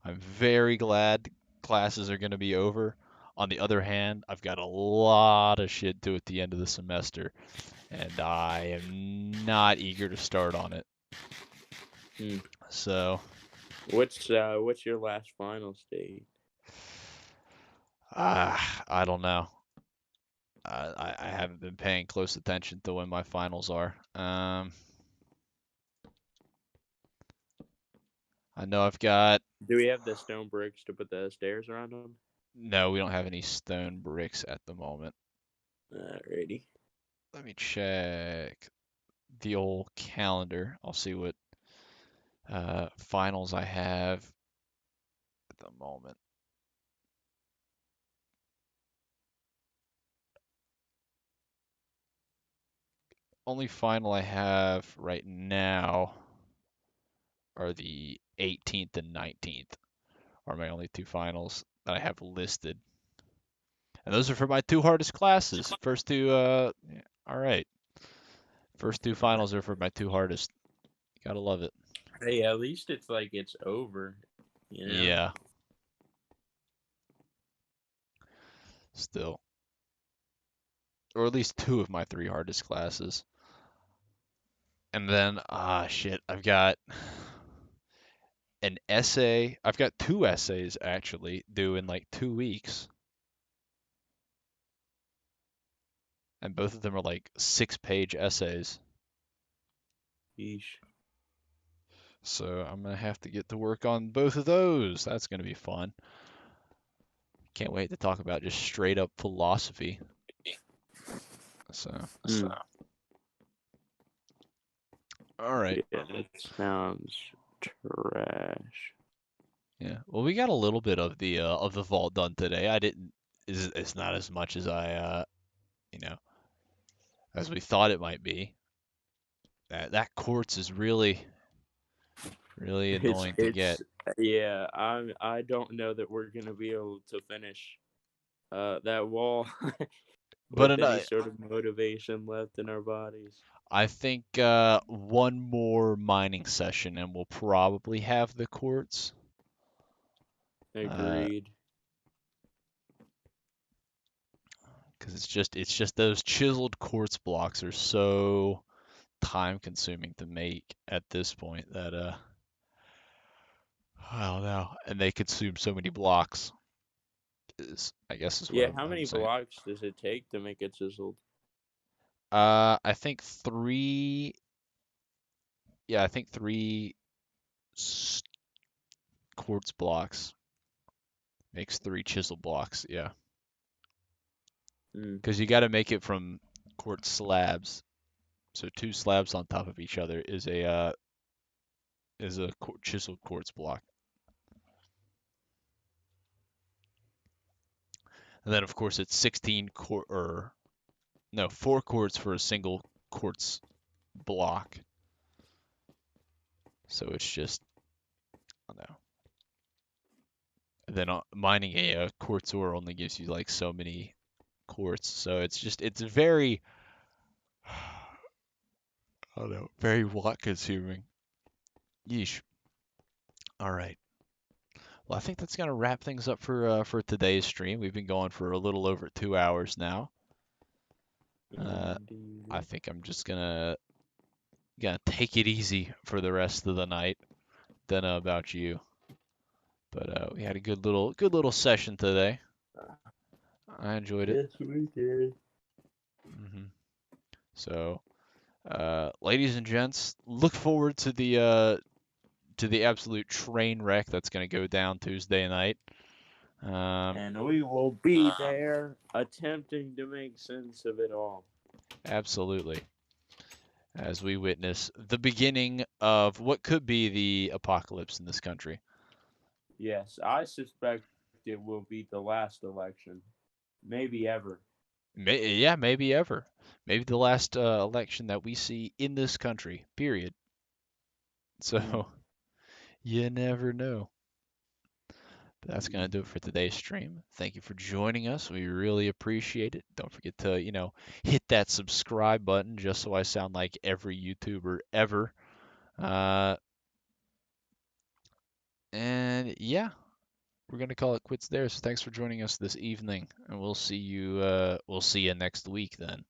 I'm very glad classes are going to be over. On the other hand, I've got a lot of shit due at the end of the semester, and I am not eager to start on it. Hmm. So, What's your last final state? I don't know. I haven't been paying close attention to when my finals are. I know I've got. Do we have the stone bricks to put the stairs around them? No, we don't have any stone bricks at the moment. Alrighty. Let me check the old calendar. I'll see what finals I have at the moment. Only final I have right now are the 18th and 19th, are my only two finals that I have listed. And those are for my two hardest classes. First two, yeah, all right. First two finals are for my two hardest. Gotta love it. Hey, at least it's like it's over, you know? Yeah, still. Or at least two of my three hardest classes. And then, shit, I've got an essay. I've got 2 essays actually due in like 2 weeks, and both of them are like 6-page essays. Yeesh. So I'm gonna have to get to work on both of those. That's gonna be fun. Can't wait to talk about just straight up philosophy. So, Mm. all right. Yeah, that sounds trash. Yeah. Well, we got a little bit of the vault done today. I didn't. It's not as much as you know, as we thought it might be. That quartz is really annoying to get. It's yeah. I don't know that we're gonna be able to finish that wall But with any sort of motivation left in our bodies. I think one more mining session and we'll probably have the quartz. Agreed. Because it's just those chiseled quartz blocks are so time consuming to make at this point that I don't know, and they consume so many blocks. I guess is what Yeah, I'm, how I'm many saying. blocks does it take to make it chiseled? I think three. Yeah, I think three s- quartz blocks makes 3 chisel blocks. Yeah, Mm. because you got to make it from quartz slabs. So 2 slabs on top of each other is a chiseled quartz block. And then of course it's 16 or no 4 quartz for a single quartz block. So it's just I don't know. And then mining a quartz ore only gives you like so many quartz. So it's very I don't know, very watt consuming. Yeesh. All right. Well, I think that's gonna wrap things up for today's stream. We've been going for a little over 2 hours now. Uh, I Indeed. think I'm just gonna take it easy for the rest of the night. Don't know about you, but we had a good little session today. I enjoyed it. Yes, we did. hmm So, ladies and gents, look forward to the absolute train wreck that's gonna go down Tuesday night. And we will be there attempting to make sense of it all. Absolutely, as we witness the beginning of what could be the apocalypse in this country. Yes, I suspect it will be the last election. Maybe ever. Yeah, maybe ever. Maybe the last election that we see in this country, period. Mm. So, you never know. But that's going to do it for today's stream. Thank you for joining us. We really appreciate it. Don't forget to, hit that subscribe button just so I sound like every YouTuber ever. Uh, and yeah, we're going to call it quits there. So thanks for joining us this evening, and we'll see you next week then.